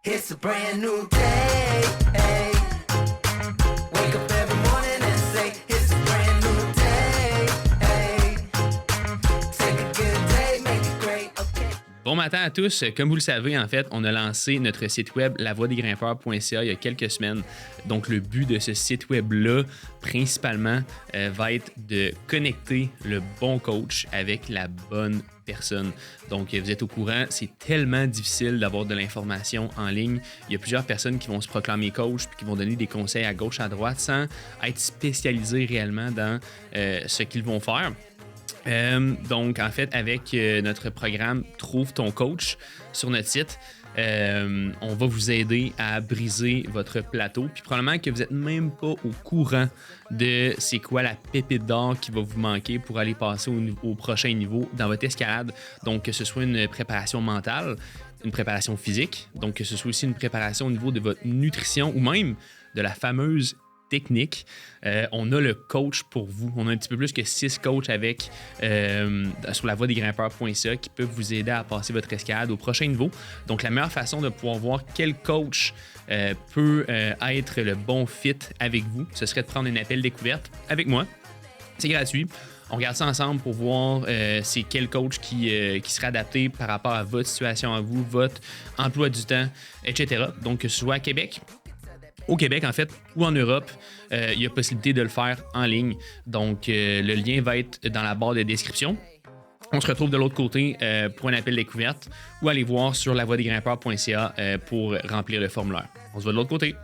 It's a brand new day. Hey. Wake up every morning and say, it's a brand new day. Hey. Take a good day, make it great, okay. Bon matin à tous. Comme vous le savez, en fait, on a lancé notre site web lavoidesgrimpeurs.ca il y a quelques semaines. Donc, le but de ce site web-là, principalement, va être de connecter le bon coach avec la bonne personne. Donc, vous êtes au courant, c'est tellement difficile d'avoir de l'information en ligne. Il y a plusieurs personnes qui vont se proclamer coach puis qui vont donner des conseils à gauche, à droite, sans être spécialisés réellement dans ce qu'ils vont faire. Donc, en fait, avec notre programme Trouve ton coach sur notre site, on va vous aider à briser votre plateau. Puis probablement que vous n'êtes même pas au courant de c'est quoi la pépite d'or qui va vous manquer pour aller passer au prochain niveau dans votre escalade. Donc, que ce soit une préparation mentale, une préparation physique, donc que ce soit aussi une préparation au niveau de votre nutrition ou même de la fameuse technique. On a le coach pour vous. On a un petit peu plus que 6 coachs avec sur lavoidesgrimpeurs.ca qui peuvent vous aider à passer votre escalade au prochain niveau. Donc, la meilleure façon de pouvoir voir quel coach peut être le bon fit avec vous, ce serait de prendre un appel découverte avec moi. C'est gratuit. On regarde ça ensemble pour voir c'est quel coach qui serait adapté par rapport à votre situation à vous, votre emploi du temps, etc. Donc, que ce soit à Québec, au Québec, en fait, ou en Europe, il y a possibilité de le faire en ligne. Donc, le lien va être dans la barre de description. On se retrouve de l'autre côté pour un appel découverte ou aller voir sur lavoidesgrimpeurs.ca pour remplir le formulaire. On se voit de l'autre côté.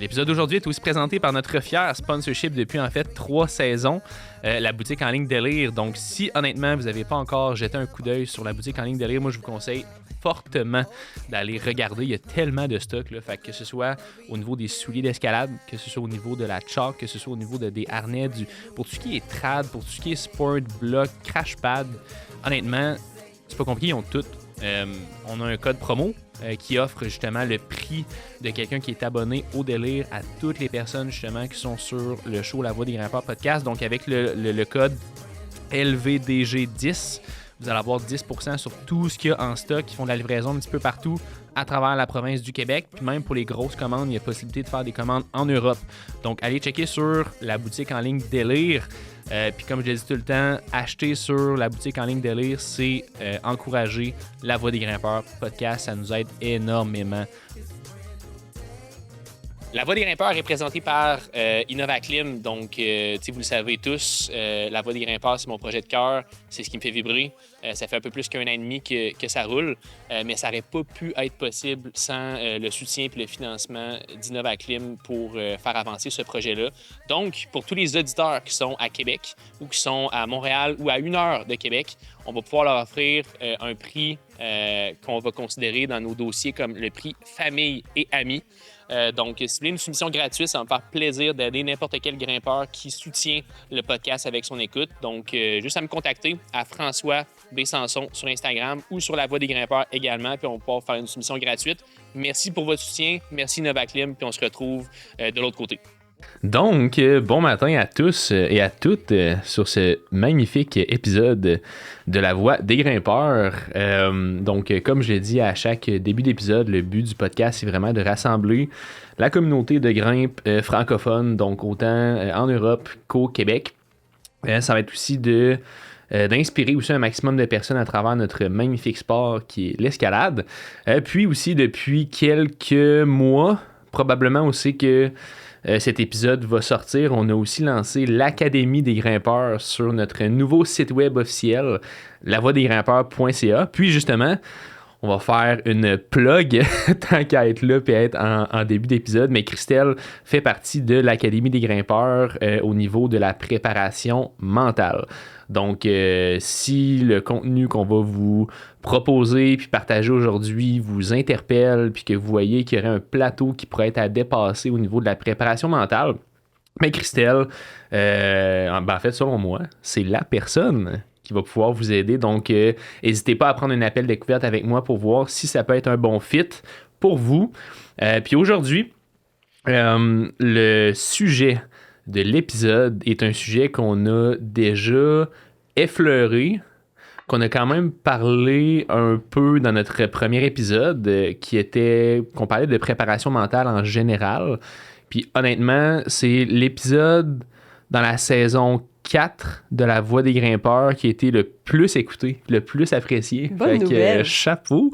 L'épisode d'aujourd'hui est aussi présenté par notre fier sponsorship depuis en fait 3 saisons, la boutique en ligne Delire. Donc si honnêtement vous n'avez pas encore jeté un coup d'œil sur la boutique en ligne Delire, moi je vous conseille fortement d'aller regarder. Il y a tellement de stock, là, fait que ce soit au niveau des souliers d'escalade, que ce soit au niveau de la chalk, que ce soit au niveau des harnais, pour tout ce qui est trad, pour tout ce qui est sport, block, crash pad, honnêtement, c'est pas compliqué, ils ont tout. On a un code promo qui offre justement le prix de quelqu'un qui est abonné au Délire à toutes les personnes justement qui sont sur le show La Voix des Grimpeurs podcast. Donc avec le code LVDG10, vous allez avoir 10% sur tout ce qu'il y a en stock, qui font de la livraison un petit peu partout à travers la province du Québec. Puis même pour les grosses commandes, il y a possibilité de faire des commandes en Europe. Donc allez checker sur la boutique en ligne Délire. Puis comme je l'ai dit tout le temps, acheter sur la boutique en ligne Délire, c'est encourager La Voix des Grimpeurs podcast. Ça nous aide énormément. La Voix des Grimpeurs est présentée par Innovaclim. Donc, vous le savez tous, La Voix des Grimpeurs, c'est mon projet de cœur. C'est ce qui me fait vibrer. Ça fait un peu plus qu'1 an et demi que ça roule. Mais ça n'aurait pas pu être possible sans le soutien et le financement d'Innovaclim pour faire avancer ce projet-là. Donc, pour tous les auditeurs qui sont à Québec ou qui sont à Montréal ou à 1 heure de Québec, on va pouvoir leur offrir un prix qu'on va considérer dans nos dossiers comme le prix famille et amis. Donc, si vous voulez une soumission gratuite, ça va me faire plaisir d'aider n'importe quel grimpeur qui soutient le podcast avec son écoute. Donc, juste à me contacter à François Bessançon sur Instagram ou sur La Voix des Grimpeurs également, puis on va pouvoir faire une soumission gratuite. Merci pour votre soutien, merci Novaclim, puis on se retrouve de l'autre côté. Donc, bon matin à tous et à toutes sur ce magnifique épisode de La Voix des Grimpeurs. Donc, comme je l'ai dit à chaque début d'épisode, le but du podcast, c'est vraiment de rassembler la communauté de grimpe francophone, donc autant en Europe qu'au Québec. Ça va être aussi d'inspirer aussi un maximum de personnes à travers notre magnifique sport qui est l'escalade. Puis aussi, depuis quelques mois, probablement aussi que cet épisode va sortir, on a aussi lancé l'Académie des grimpeurs sur notre nouveau site web officiel, lavoidesgrimpeurs.ca. Puis justement, on va faire une plug, tant qu'à être là et être en début d'épisode, mais Christelle fait partie de l'Académie des grimpeurs au niveau de la préparation mentale. Donc, si le contenu qu'on va vous proposer puis partager aujourd'hui vous interpelle puis que vous voyez qu'il y aurait un plateau qui pourrait être à dépasser au niveau de la préparation mentale, mais Christelle, en fait, selon moi, c'est la personne qui va pouvoir vous aider. Donc, n'hésitez pas à prendre un appel découverte avec moi pour voir si ça peut être un bon fit pour vous. Puis aujourd'hui, le sujet de l'épisode est un sujet qu'on a déjà effleuré, qu'on a quand même parlé un peu dans notre premier épisode, qu'on parlait de préparation mentale en général. Puis honnêtement, c'est l'épisode dans la saison 4 de La Voix des grimpeurs qui a été le plus écouté, le plus apprécié. Bonne nouvelle. Chapeau.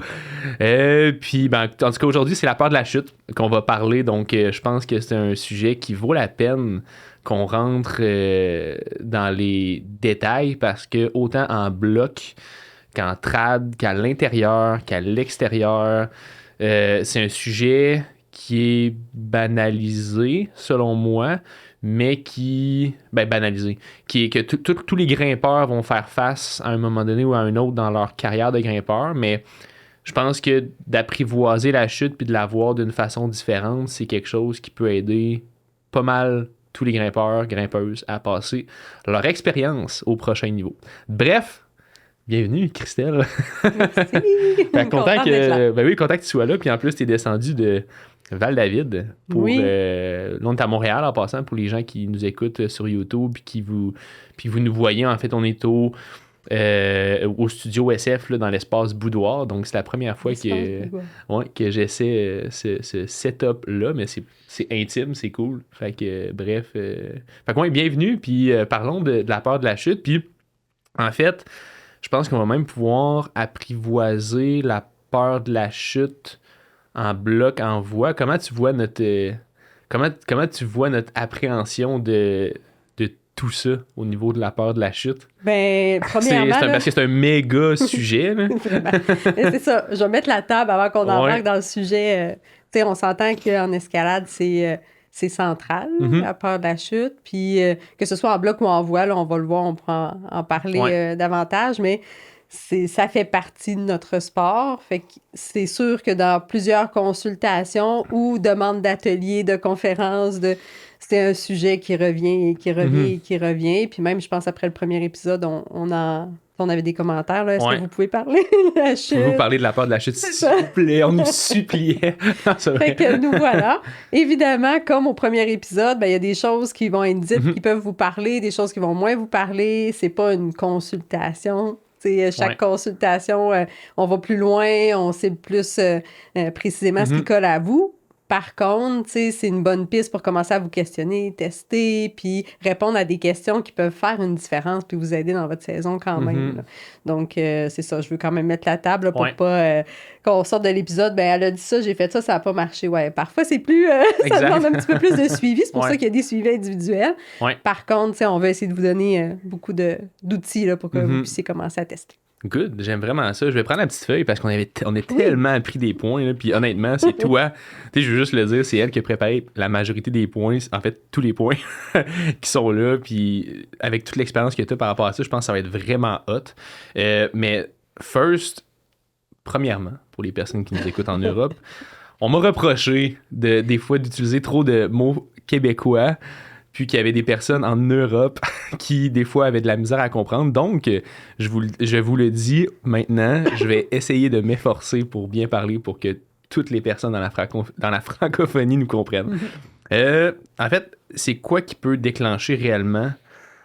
Puis, en tout cas, aujourd'hui, c'est la peur de la chute qu'on va parler. Donc, je pense que c'est un sujet qui vaut la peine qu'on rentre dans les détails parce que autant en bloc qu'en trad, qu'à l'intérieur, qu'à l'extérieur, c'est un sujet qui est banalisé, selon moi, mais banalisé, que tous les grimpeurs vont faire face à un moment donné ou à un autre dans leur carrière de grimpeur, mais je pense que d'apprivoiser la chute puis de la voir d'une façon différente, c'est quelque chose qui peut aider pas mal tous les grimpeurs, grimpeuses à passer leur expérience au prochain niveau. Bref, bienvenue, Christelle. Merci. Content que tu sois là. Puis en plus, tu es descendu de Val-David pour là, on est à Montréal en passant pour les gens qui nous écoutent sur YouTube puis vous nous voyez. En fait, on est au studio SF là, dans l'espace boudoir. Donc, c'est la première fois que j'essaie ce setup-là, mais c'est intime, c'est cool. Fait que, bref. Bienvenue, puis parlons de la peur de la chute. Puis, en fait, je pense qu'on va même pouvoir apprivoiser la peur de la chute en bloc, en voix. Comment tu vois notre appréhension de tout ça au niveau de la peur de la chute? Premièrement... parce que c'est un méga sujet. Là. C'est ça. Je vais mettre la table avant qu'on embarque dans le sujet. On s'entend qu'en escalade, c'est central, la peur de la chute. Puis que ce soit en bloc ou en voile, on va le voir, on pourra en parler davantage, mais ça fait partie de notre sport. Fait que c'est sûr que dans plusieurs consultations ou demandes d'ateliers, de conférences, c'est un sujet qui revient et qui revient et qui revient. Puis même, je pense, après le premier épisode, on avait des commentaires. Là. Est-ce que vous pouvez parler de la chute? Vous parler de la peur de la chute, s'il vous plaît. On nous suppliait. Fait que nous voilà. Évidemment, comme au premier épisode, il y a des choses qui vont être dites, qui peuvent vous parler, des choses qui vont moins vous parler. C'est pas une consultation. Chaque consultation, on va plus loin, on sait plus précisément ce qui colle à vous. Par contre, c'est une bonne piste pour commencer à vous questionner, tester, puis répondre à des questions qui peuvent faire une différence puis vous aider dans votre saison quand même. Là. Donc, c'est ça, je veux quand même mettre la table là, pour pas qu'on sorte de l'épisode, elle a dit ça, j'ai fait ça, ça n'a pas marché. Ouais, parfois, c'est plus... ça demande un petit peu plus de suivi, c'est pour ça qu'il y a des suivis individuels. Par contre, on va essayer de vous donner beaucoup d'outils là, pour que vous puissiez commencer à tester. Good, j'aime vraiment ça. Je vais prendre la petite feuille parce qu'on a tellement appris des points. Là, puis honnêtement, c'est toi. Je veux juste le dire, c'est elle qui a préparé la majorité des points. En fait, tous les points qui sont là. Puis avec toute l'expérience que tu as par rapport à ça, je pense que ça va être vraiment hot. Mais premièrement, pour les personnes qui nous écoutent en Europe, on m'a reproché des fois d'utiliser trop de mots québécois. Puis qu'il y avait des personnes en Europe qui, des fois, avaient de la misère à comprendre. Donc, je vous le dis maintenant, je vais essayer de m'efforcer pour bien parler pour que toutes les personnes dans la francophonie nous comprennent. En fait, c'est quoi qui peut déclencher réellement?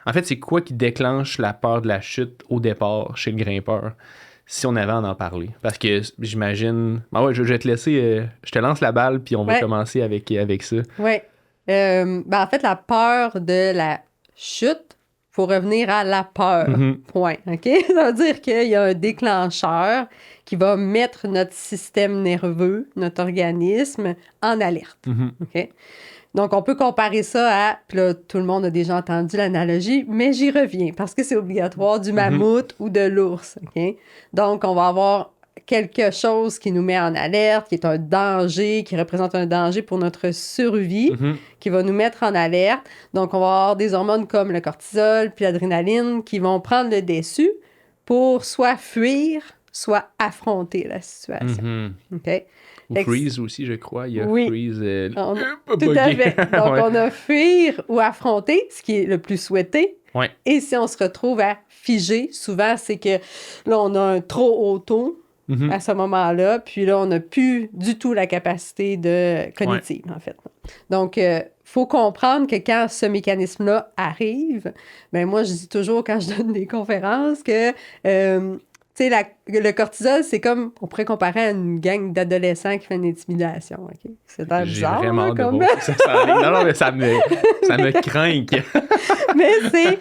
En fait, c'est quoi qui déclenche la peur de la chute au départ chez le grimpeur? Si on avait à en parler. Parce que j'imagine... je vais te laisser... je te lance la balle, puis on va commencer avec ça. Oui. En fait, la peur de la chute, il faut revenir à la peur. Point. OK? Ça veut dire qu'il y a un déclencheur qui va mettre notre système nerveux, notre organisme, en alerte. OK? Donc, on peut comparer ça à... Puis là, tout le monde a déjà entendu l'analogie, mais j'y reviens parce que c'est obligatoire du mammouth ou de l'ours. OK? Donc, on va avoir quelque chose qui nous met en alerte, qui est un danger, qui représente un danger pour notre survie, qui va nous mettre en alerte. Donc, on va avoir des hormones comme le cortisol puis l'adrénaline qui vont prendre le dessus pour soit fuir, soit affronter la situation. OK? Ou freeze aussi, je crois. Il y a freeze. Tout à fait. Donc, on a fuir ou affronter, ce qui est le plus souhaité. Et si on se retrouve à figer, souvent, c'est que là, on a un trop haut taux à ce moment-là. Puis là, on n'a plus du tout la capacité cognitive, en fait. Donc, faut comprendre que quand ce mécanisme-là arrive, ben moi, je dis toujours quand je donne des conférences que, tu sais, le cortisol, c'est comme, on pourrait comparer à une gang d'adolescents qui fait une intimidation, OK? C'est J'ai bizarre, vraiment hein, hâte de comme... voir ça s'en aller. Non, mais ça me craint. Mais c'est,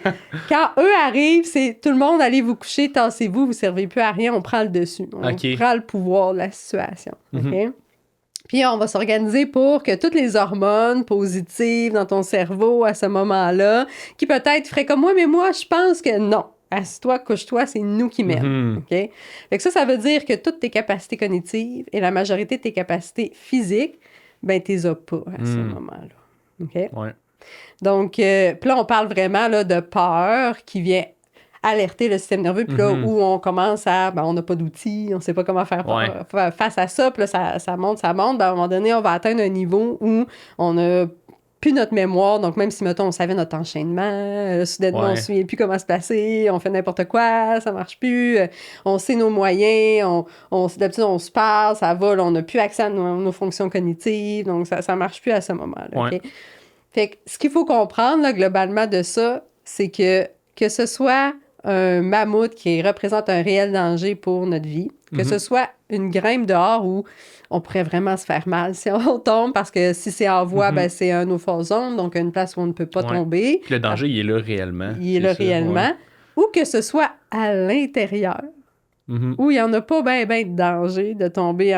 quand eux arrivent, c'est tout le monde, allez vous coucher, tassez-vous, vous servez plus à rien, on prend le dessus. On prend le pouvoir de la situation, OK? Puis on va s'organiser pour que toutes les hormones positives dans ton cerveau à ce moment-là, qui peut-être feraient comme moi, mais moi, je pense que non. Assis-toi, couche-toi, c'est nous qui mènent. OK? Fait que ça veut dire que toutes tes capacités cognitives et la majorité de tes capacités physiques, ben, t'es as pas à ce moment-là. OK? Ouais. Donc, puis là, on parle vraiment là, de peur qui vient alerter le système nerveux, puis là, où on commence à... Ben, on n'a pas d'outils, on ne sait pas comment faire face à ça, puis là, ça monte. Ben, à un moment donné, on va atteindre un niveau où on n'a plus notre mémoire. Donc, même si, mettons, on savait notre enchaînement, soudainement, on ne se souvient plus comment se placer, on fait n'importe quoi, ça marche plus, on sait nos moyens, d'habitude, on se parle, ça va, là, on n'a plus accès à nos fonctions cognitives, donc ça ne marche plus à ce moment-là. Ouais. OK? Fait que ce qu'il faut comprendre, là, globalement, de ça, c'est que ce soit un mammouth qui représente un réel danger pour notre vie, que ce soit une grimpe dehors où on pourrait vraiment se faire mal si on tombe, parce que si c'est en voie, ben, c'est un no-fall zone, donc une place où on ne peut pas tomber. Puis le danger, il est là réellement. Il est là réellement. Ou que ce soit à l'intérieur, où il n'y en a pas ben de danger de tomber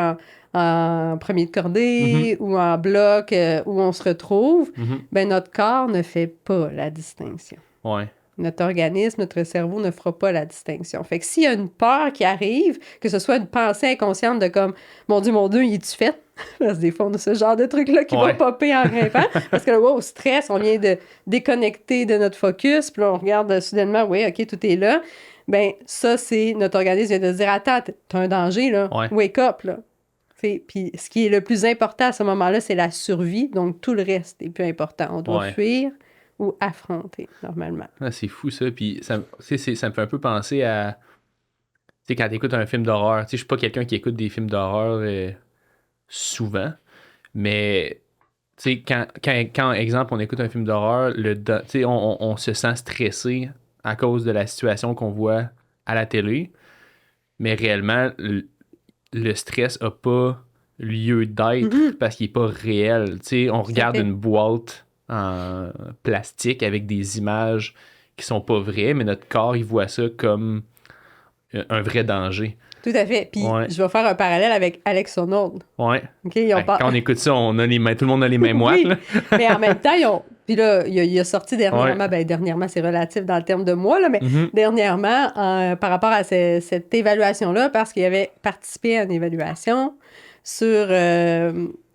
en premier de cordée ou en bloc où on se retrouve, ben notre corps ne fait pas la distinction. Ouais. Notre organisme, notre cerveau ne fera pas la distinction. Fait que s'il y a une peur qui arrive, que ce soit une pensée inconsciente de comme « Mon Dieu, il est-tu fait? » Parce que des fois, on a ce genre de truc-là qui va popper en grimpant. Parce que là, wow, stress, on vient de déconnecter de notre focus, puis là, on regarde soudainement « Oui, OK, tout est là. » Ben ça, c'est notre organisme vient de se dire « Attends, t'as un danger, là. Wake up, là. » Puis ce qui est le plus important à ce moment-là, c'est la survie. Donc, tout le reste est plus important. On doit fuir ou affronter, normalement. Ah, c'est fou, ça. Puis ça me fait un peu penser à... Tu sais, quand tu écoutes un film d'horreur, tu sais, je suis pas quelqu'un qui écoute des films d'horreur souvent, mais tu sais, quand, exemple, on écoute un film d'horreur, tu sais, on se sent stressé à cause de la situation qu'on voit à la télé, mais réellement, le stress a pas lieu d'être parce qu'il est pas réel. Tu sais, on regarde une boîte en plastique avec des images qui sont pas vraies, mais notre corps, il voit ça comme un vrai danger. Tout à fait. Puis je vais faire un parallèle avec Alex Honnold. Ouais. Okay, quand on écoute ça, on a tout le monde a les mêmes moites. Là. Mais en même temps, puis là, il a sorti dernièrement, dernièrement, c'est relatif dans le terme de mois, là, mais dernièrement, par rapport à cette évaluation-là, parce qu'il avait participé à une évaluation sur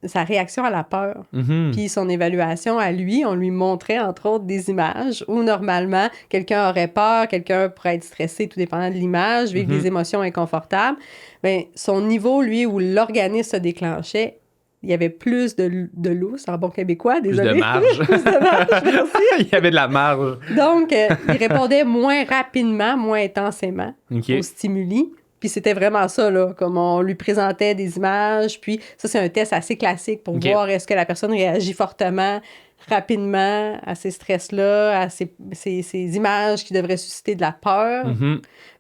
sa réaction à la peur. Puis son évaluation à lui, on lui montrait entre autres des images où normalement quelqu'un aurait peur, quelqu'un pourrait être stressé, tout dépendant de l'image, vivre des émotions inconfortables. Bien, son niveau, lui, où l'organisme se déclenchait, il y avait plus de lousse, en bon québécois, désolé. Plus de marge. Plus de marge, merci. Il y avait de la marge. Donc, il répondait moins rapidement, moins intensément aux stimuli. Puis c'était vraiment ça, là, comme on lui présentait des images. Puis ça, c'est un test assez classique pour voir est-ce que la personne réagit fortement, rapidement à ces stress-là, à ces images qui devraient susciter de la peur.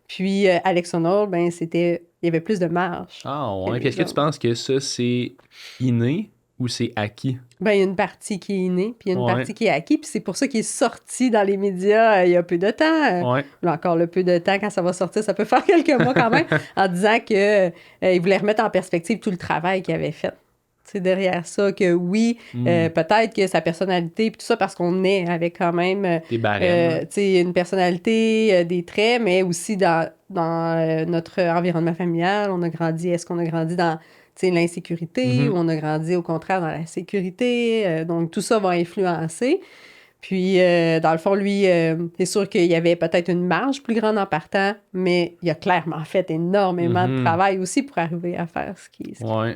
Puis Alex Honnold, ben il y avait plus de marge. Ah ouais. Puis est-ce que tu penses que ça, c'est inné ou c'est acquis? Ben, il y a une partie qui est innée, puis il y a une partie qui est acquis, puis c'est pour ça qu'il est sorti dans les médias il y a peu de temps. Là, encore le peu de temps, quand ça va sortir, ça peut faire quelques mois quand même, en disant qu'il voulait remettre en perspective tout le travail qu'il avait fait. C'est derrière ça que oui, peut-être que sa personnalité, puis tout ça, parce qu'on est avec quand même des barèmes, une personnalité, des traits, mais aussi dans notre environnement familial, on a grandi, est-ce qu'on a grandi dans l'insécurité ou on a grandi au contraire dans la sécurité? Donc tout ça va influencer. Puis, dans le fond, lui, c'est sûr qu'il y avait peut-être une marge plus grande en partant, mais il a clairement fait énormément de travail aussi pour arriver à faire ce qu'il Ouais.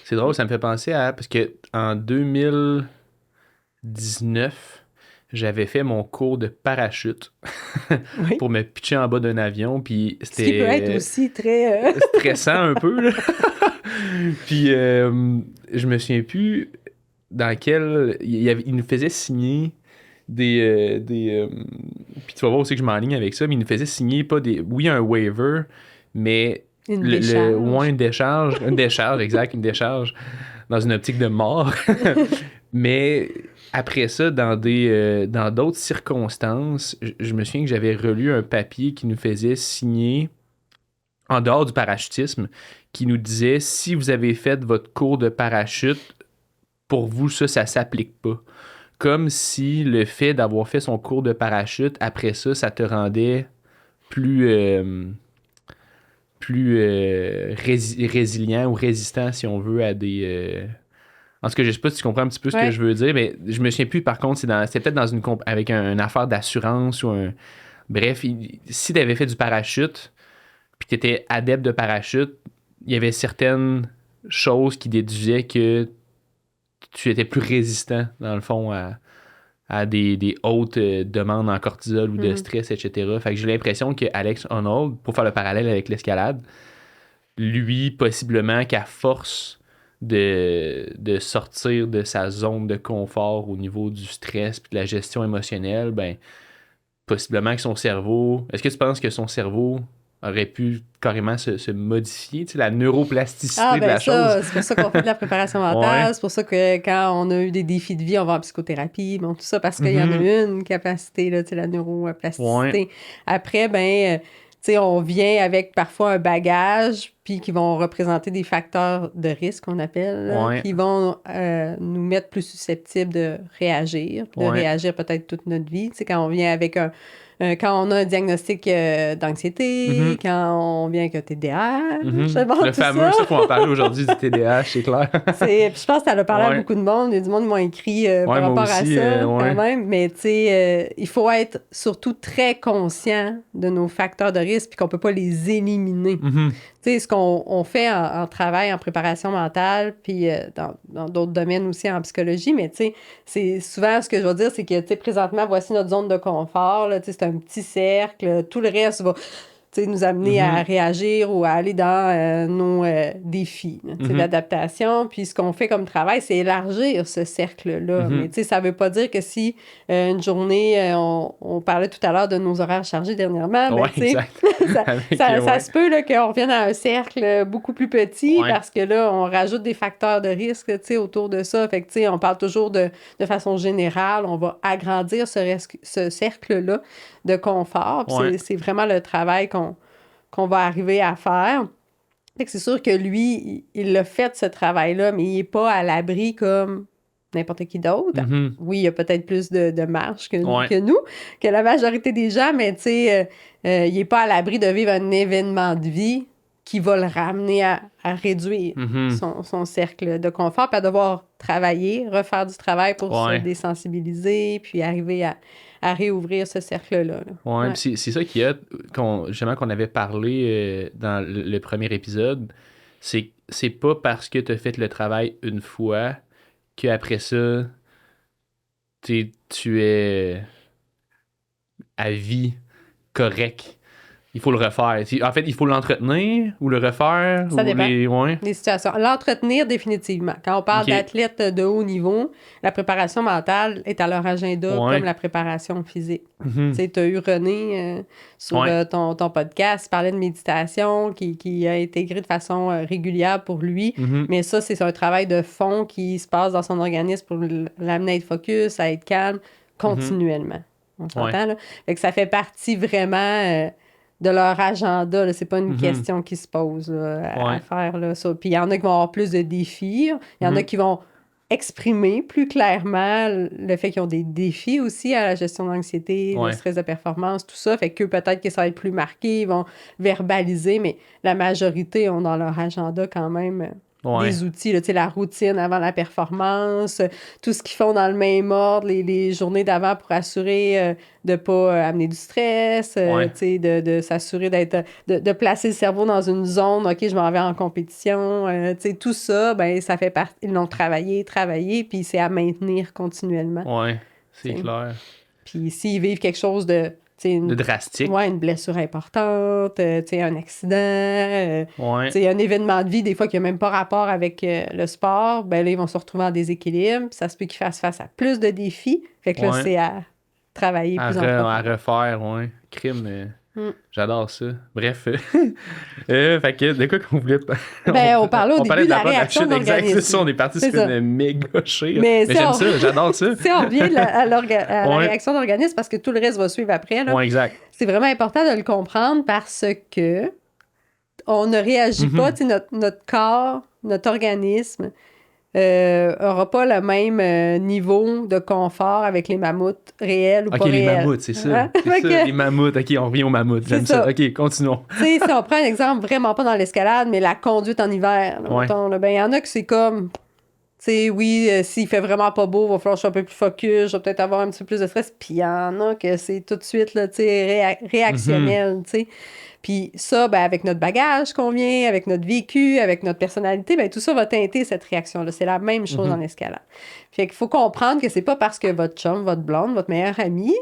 C'est drôle, ça me fait penser à... Parce que en 2019, j'avais fait mon cours de parachute Oui. pour me pitcher en bas d'un avion, puis Ce qui peut être c'était aussi très... stressant un peu, là. Puis je me souviens plus dans quel... Il nous faisait signer puis tu vas voir aussi que je m'enligne avec ça, mais il nous faisait signer pas des... Oui, un waiver, mais... Une décharge. Ouais, une décharge. Une décharge, exact, une décharge dans une optique de mort. Mais après ça, dans d'autres circonstances, je me souviens que j'avais relu un papier qui nous faisait signer, en dehors du parachutisme, qui nous disait si vous avez fait votre cours de parachute, pour vous, ça s'applique pas. Comme si le fait d'avoir fait son cours de parachute, après ça te rendait plus résilient ou résistant, si on veut, à des... En tout cas, je sais pas si tu comprends un petit peu ce que je veux dire, mais je me souviens plus, par contre, c'était peut-être dans avec une affaire d'assurance ou un... Bref, si tu avais fait du parachute, puis tu étais adepte de parachute, il y avait certaines choses qui déduisaient que tu étais plus résistant, dans le fond, à des hautes demandes en cortisol ou de stress, etc. Fait que j'ai l'impression que Alex Honnold, pour faire le parallèle avec l'escalade, lui, possiblement qu'à force de sortir de sa zone de confort au niveau du stress et de la gestion émotionnelle, ben possiblement que son cerveau... Est-ce que tu penses que son cerveau aurait pu carrément se modifier, tu sais, la neuroplasticité de la chose? C'est pour ça qu'on fait de la préparation mentale, Ouais. c'est pour ça que quand on a eu des défis de vie, on va en psychothérapie, bon, tout ça, parce qu'il y en a une capacité, là, tu sais, la neuroplasticité. Ouais. Après, tu sais, on vient avec parfois un bagage, puis qui vont représenter des facteurs de risque, qu'on appelle, là, Ouais. qui vont nous mettre plus susceptibles de réagir, réagir peut-être toute notre vie. Tu sais, quand on vient avec quand on a un diagnostic d'anxiété, quand on vient avec un TDAH, le fameux, ça qu'on va en parler aujourd'hui du TDAH, c'est clair. Puis je pense que ça a parlé à beaucoup de monde. Il y a du monde qui m'a écrit par rapport aussi, à ça, quand même. Mais tu sais, il faut être surtout très conscient de nos facteurs de risque puis qu'on peut pas les éliminer. Tu sais, ce qu'on fait en travail, en préparation mentale, puis dans d'autres domaines aussi en psychologie, mais tu sais, c'est souvent ce que je veux dire, c'est que, tu sais, présentement, voici notre zone de confort, là, tu sais, c'est un petit cercle, tout le reste va, tu sais, nous amener à réagir ou à aller dans nos défis, tu sais, d'adaptation. Puis ce qu'on fait comme travail, c'est élargir ce cercle-là. Mais tu sais, ça veut pas dire que si une journée, on parlait tout à l'heure de nos horaires chargés dernièrement, mais tu sais, ça se peut là, qu'on revienne à un cercle beaucoup plus petit parce que là, on rajoute des facteurs de risque, tu sais, autour de ça. Fait que, tu sais, on parle toujours de façon générale, on va agrandir ce cercle-là de confort. Puis c'est vraiment le travail qu'on va arriver à faire. Fait que c'est sûr que lui, il a fait ce travail-là, mais il n'est pas à l'abri comme n'importe qui d'autre. Oui, il y a peut-être plus de marge que nous, que la majorité des gens, mais tu sais, il n'est pas à l'abri de vivre un événement de vie qui va le ramener à réduire son cercle de confort, puis à devoir travailler, refaire du travail pour se désensibiliser, puis arriver à réouvrir ce cercle-là. Oui, puis c'est ça qu'il y a, justement, qu'on avait parlé dans le premier épisode, c'est pas parce que tu as fait le travail une fois qu'après ça, tu es à vie correct. Il faut le refaire. En fait, il faut l'entretenir ou le refaire? Ça dépend des situations. L'entretenir, définitivement. Quand on parle d'athlètes de haut niveau, la préparation mentale est à leur agenda comme la préparation physique. Tu sais, tu as eu René sur ton podcast, il parlait de méditation qui a intégré de façon régulière pour lui. Mais ça, c'est un travail de fond qui se passe dans son organisme pour l'amener à être focus, à être calme continuellement. On s'entend, là? Fait que ça fait partie vraiment... de leur agenda, là. C'est pas une question qui se pose là, à faire. Là, ça. Puis il y en a qui vont avoir plus de défis. Il y en a qui vont exprimer plus clairement le fait qu'ils ont des défis aussi à la gestion d'anxiété, le stress de performance, tout ça. Fait qu'eux, peut-être que ça va être plus marqué, ils vont verbaliser, mais la majorité ont dans leur agenda quand même... des outils, là, la routine avant la performance, tout ce qu'ils font dans le même ordre, les journées d'avant pour assurer de ne pas amener du stress, de s'assurer de placer le cerveau dans une zone, OK, je m'en vais en compétition, tout ça, ben ça fait partie, ils l'ont travaillé, puis c'est à maintenir continuellement. Oui, c'est clair. Puis s'ils vivent quelque chose de... De drastique. Ouais, une blessure importante, un accident, Ouais. un événement de vie, des fois, qui n'a même pas rapport avec le sport, ben là, ils vont se retrouver en déséquilibre. Puis ça se peut qu'ils fassent face à plus de défis. Fait que là, Ouais. c'est à travailler À, plus en à profondeur. refaire, ouais. Crime. Mm. J'adore ça. Bref. Fait que, de quoi qu'on voulait Ben, on parlait au parlait début de la part réaction chute, de exact, l'organisme. c'est ça, on est parti C'est sur ça. une méga chire. Mais Mais si j'aime on- ça, j'adore ça. Si on revient à la Ouais. réaction d'organisme, parce que tout le reste va suivre après, là, Ouais, exact. c'est vraiment important de le comprendre parce que on ne réagit pas, tu sais, notre corps, notre organisme aura pas le même niveau de confort avec les mammouths réels ou Ok, pas les réels. mammouths, c'est ça. Hein? C'est Fait ça, que, les mammouths. Ok, on revient aux mammouths. J'aime C'est ça. ça. Ok, continuons. tu sais, si on prend un exemple vraiment pas dans l'escalade, mais la conduite en hiver, là, Ouais. mettons, là, ben, il y en a que c'est comme... Tu sais, oui, s'il fait vraiment pas beau, il va falloir que je sois un peu plus focus, je vais peut-être avoir un petit peu plus de stress. Puis il y en a que c'est tout de suite, là, tu sais, réactionnel, tu sais. Puis ça, ben, avec notre bagage qu'on vient, avec notre vécu, avec notre personnalité, ben, tout ça va teinter cette réaction-là. C'est la même chose en escalade. Fait qu'il faut comprendre que c'est pas parce que votre chum, votre blonde, votre meilleur ami,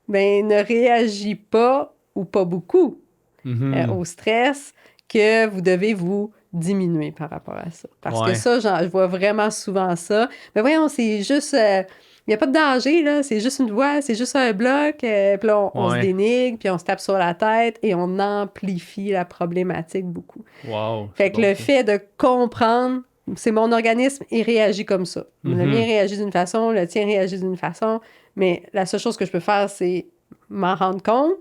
ben, ne réagit pas ou pas beaucoup au stress que vous devez vous diminuer par rapport à ça. Parce Ouais. que ça, je vois vraiment souvent ça. Mais voyons, c'est juste... il n'y a pas de danger, là. C'est juste une voie, c'est juste un bloc. Puis là, on se Ouais. dénigre, puis on se tape sur la tête et on amplifie la problématique beaucoup. Wow. Fait que le fait de comprendre, c'est mon organisme, il réagit comme ça. Le mien réagit d'une façon, le tien réagit d'une façon, mais la seule chose que je peux faire, c'est m'en rendre compte,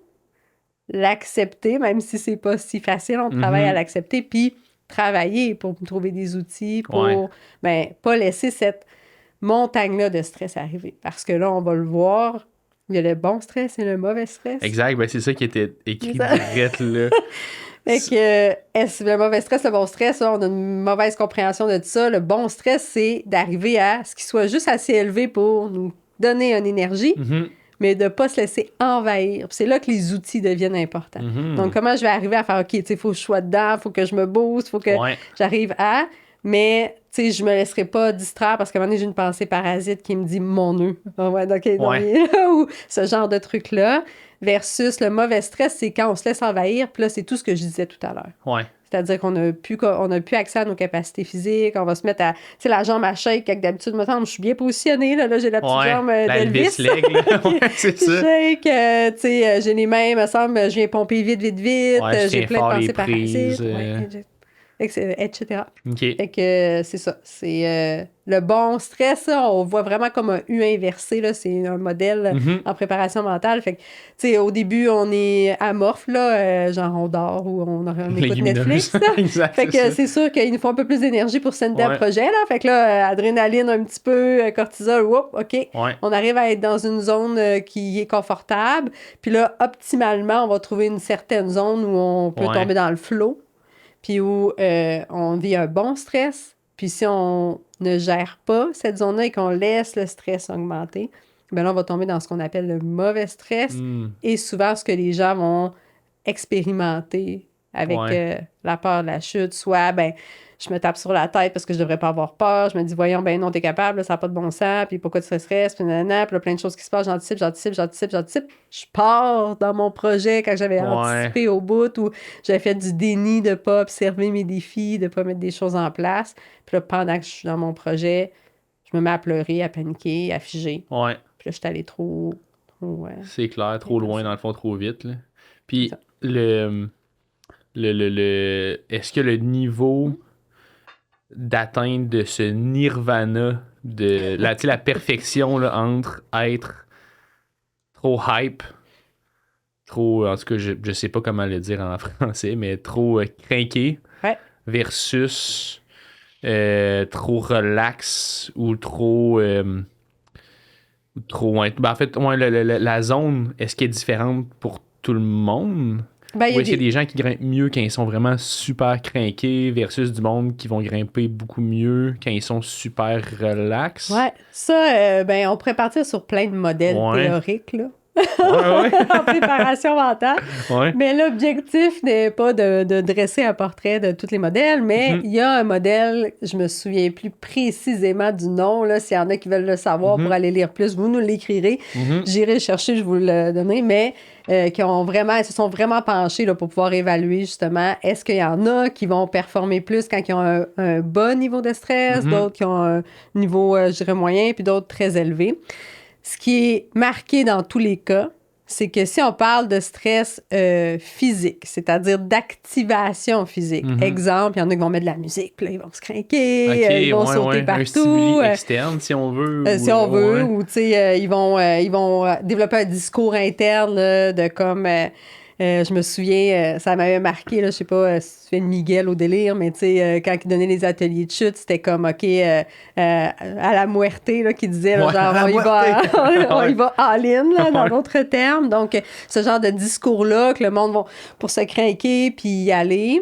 l'accepter, même si c'est pas si facile, on travaille à l'accepter, puis travailler pour me trouver des outils pour, Ouais. ben, pas laisser cette montagne-là de stress arriver. Parce que là, on va le voir, il y a le bon stress et le mauvais stress. Exact, ben c'est ça qui était écrit C'est ça. direct là. Fait que le mauvais stress, le bon stress, là, on a une mauvaise compréhension de ça. Le bon stress, c'est d'arriver à ce qui soit juste assez élevé pour nous donner une énergie, mais de ne pas se laisser envahir. Puis c'est là que les outils deviennent importants. Donc, comment je vais arriver à faire, OK, tu sais, il faut que je sois dedans, il faut que je me booste, il faut que Ouais. j'arrive à... Mais, tu sais, je me laisserai pas distraire parce qu'à un moment donné, j'ai une pensée parasite qui me dit mon nœud. Ah ouais, OK, non, Ouais. il est là, ou ce genre de truc-là. Versus le mauvais stress, c'est quand on se laisse envahir. Puis là, c'est tout ce que je disais tout à l'heure. Ouais. C'est-à-dire qu'on n'a plus accès à nos capacités physiques. On va se mettre à... Tu sais, la jambe à shake, quand d'habitude, me semble, je suis bien positionnée. Là, j'ai la petite Ouais. jambe La d'Elvis. Elvis leg, là. Ouais, c'est Puis ça. shake, tu sais, j'ai les mains, me semble, je viens pomper vite, vite, vite. Ouais, je j'ai tiens plein fort de les pensées prises, parasites. Etc. OK. Fait que c'est ça. C'est le bon stress, là, on voit vraiment comme un U inversé. Là, c'est un modèle en préparation mentale. Fait que, tu sais, au début, on est amorphe, là, genre on dort ou on écoute Légumineuse. Netflix. Là. Exact, Fait que c'est ça. c'est sûr qu'il nous faut un peu plus d'énergie pour sender un Ouais. projet. Là. Fait que là, adrénaline un petit peu, cortisol, whoop, OK. Ouais. On arrive à être dans une zone qui est confortable. Puis là, optimalement, on va trouver une certaine zone où on peut Ouais. tomber dans le flow. Puis où on vit un bon stress. Puis si on ne gère pas cette zone-là et qu'on laisse le stress augmenter, bien là, on va tomber dans ce qu'on appelle le mauvais stress. Et souvent, ce que les gens vont expérimenter avec Ouais. la peur de la chute, soit, ben je me tape sur la tête parce que je devrais pas avoir peur. Je me dis, voyons, ben non, t'es capable, là, ça n'a pas de bon sens, puis pourquoi tu te stresses, puis nanana, puis là, plein de choses qui se passent, j'anticipe. Je pars dans mon projet quand j'avais anticipé au bout, où j'avais fait du déni de pas observer mes défis, de pas mettre des choses en place. Puis là, pendant que je suis dans mon projet, je me mets à pleurer, à paniquer, à figer. Ouais. Puis là, je suis allée trop C'est clair, trop loin, dans le fond, trop vite. Là. Puis, C'est ça. est-ce que le niveau d'atteinte de ce nirvana, de tu sais, la perfection là, entre être trop hype, trop, en tout cas, je sais pas comment le dire en français, mais trop craqué, Ouais. versus trop relax ou trop... ben, en fait, la zone, est-ce qu'elle est différente pour tout le monde? Ben, il y Ou a est-ce qu'il y a des gens qui grimpent mieux quand ils sont vraiment super craqués versus du monde qui vont grimper beaucoup mieux quand ils sont super relax? Ouais, ça, ben, on pourrait partir sur plein de modèles Ouais. théoriques, là. Ouais, en préparation mentale. ouais. Mais l'objectif n'est pas de dresser un portrait de tous les modèles, mais il y a un modèle, je me souviens plus précisément du nom, là, s'il y en a qui veulent le savoir pour aller lire plus, vous nous l'écrirez. J'irai le chercher, je vous le donnerai, mais ils se sont vraiment penchés là, pour pouvoir évaluer justement, est-ce qu'il y en a qui vont performer plus quand ils ont un bas niveau de stress, d'autres qui ont un niveau, je dirais, moyen, puis d'autres très élevé. Ce qui est marqué dans tous les cas, c'est que si on parle de stress physique, c'est-à-dire d'activation physique, exemple, il y en a qui vont mettre de la musique, puis là, ils vont se craquer, ils vont sauter partout. Un stimuli externe, si on veut. Si on veut, ou tu sais, ils vont développer un discours interne là, de comme... je me souviens, ça m'avait marqué, là, je sais pas si tu fais Miguel au délire, mais tu sais, quand il donnait les ateliers de chute, c'était comme, OK, à la muerte, là, qui disait, là, genre, on y va all-in, là, dans d'autres termes. Donc, ce genre de discours-là, que le monde va pour se craquer puis y aller.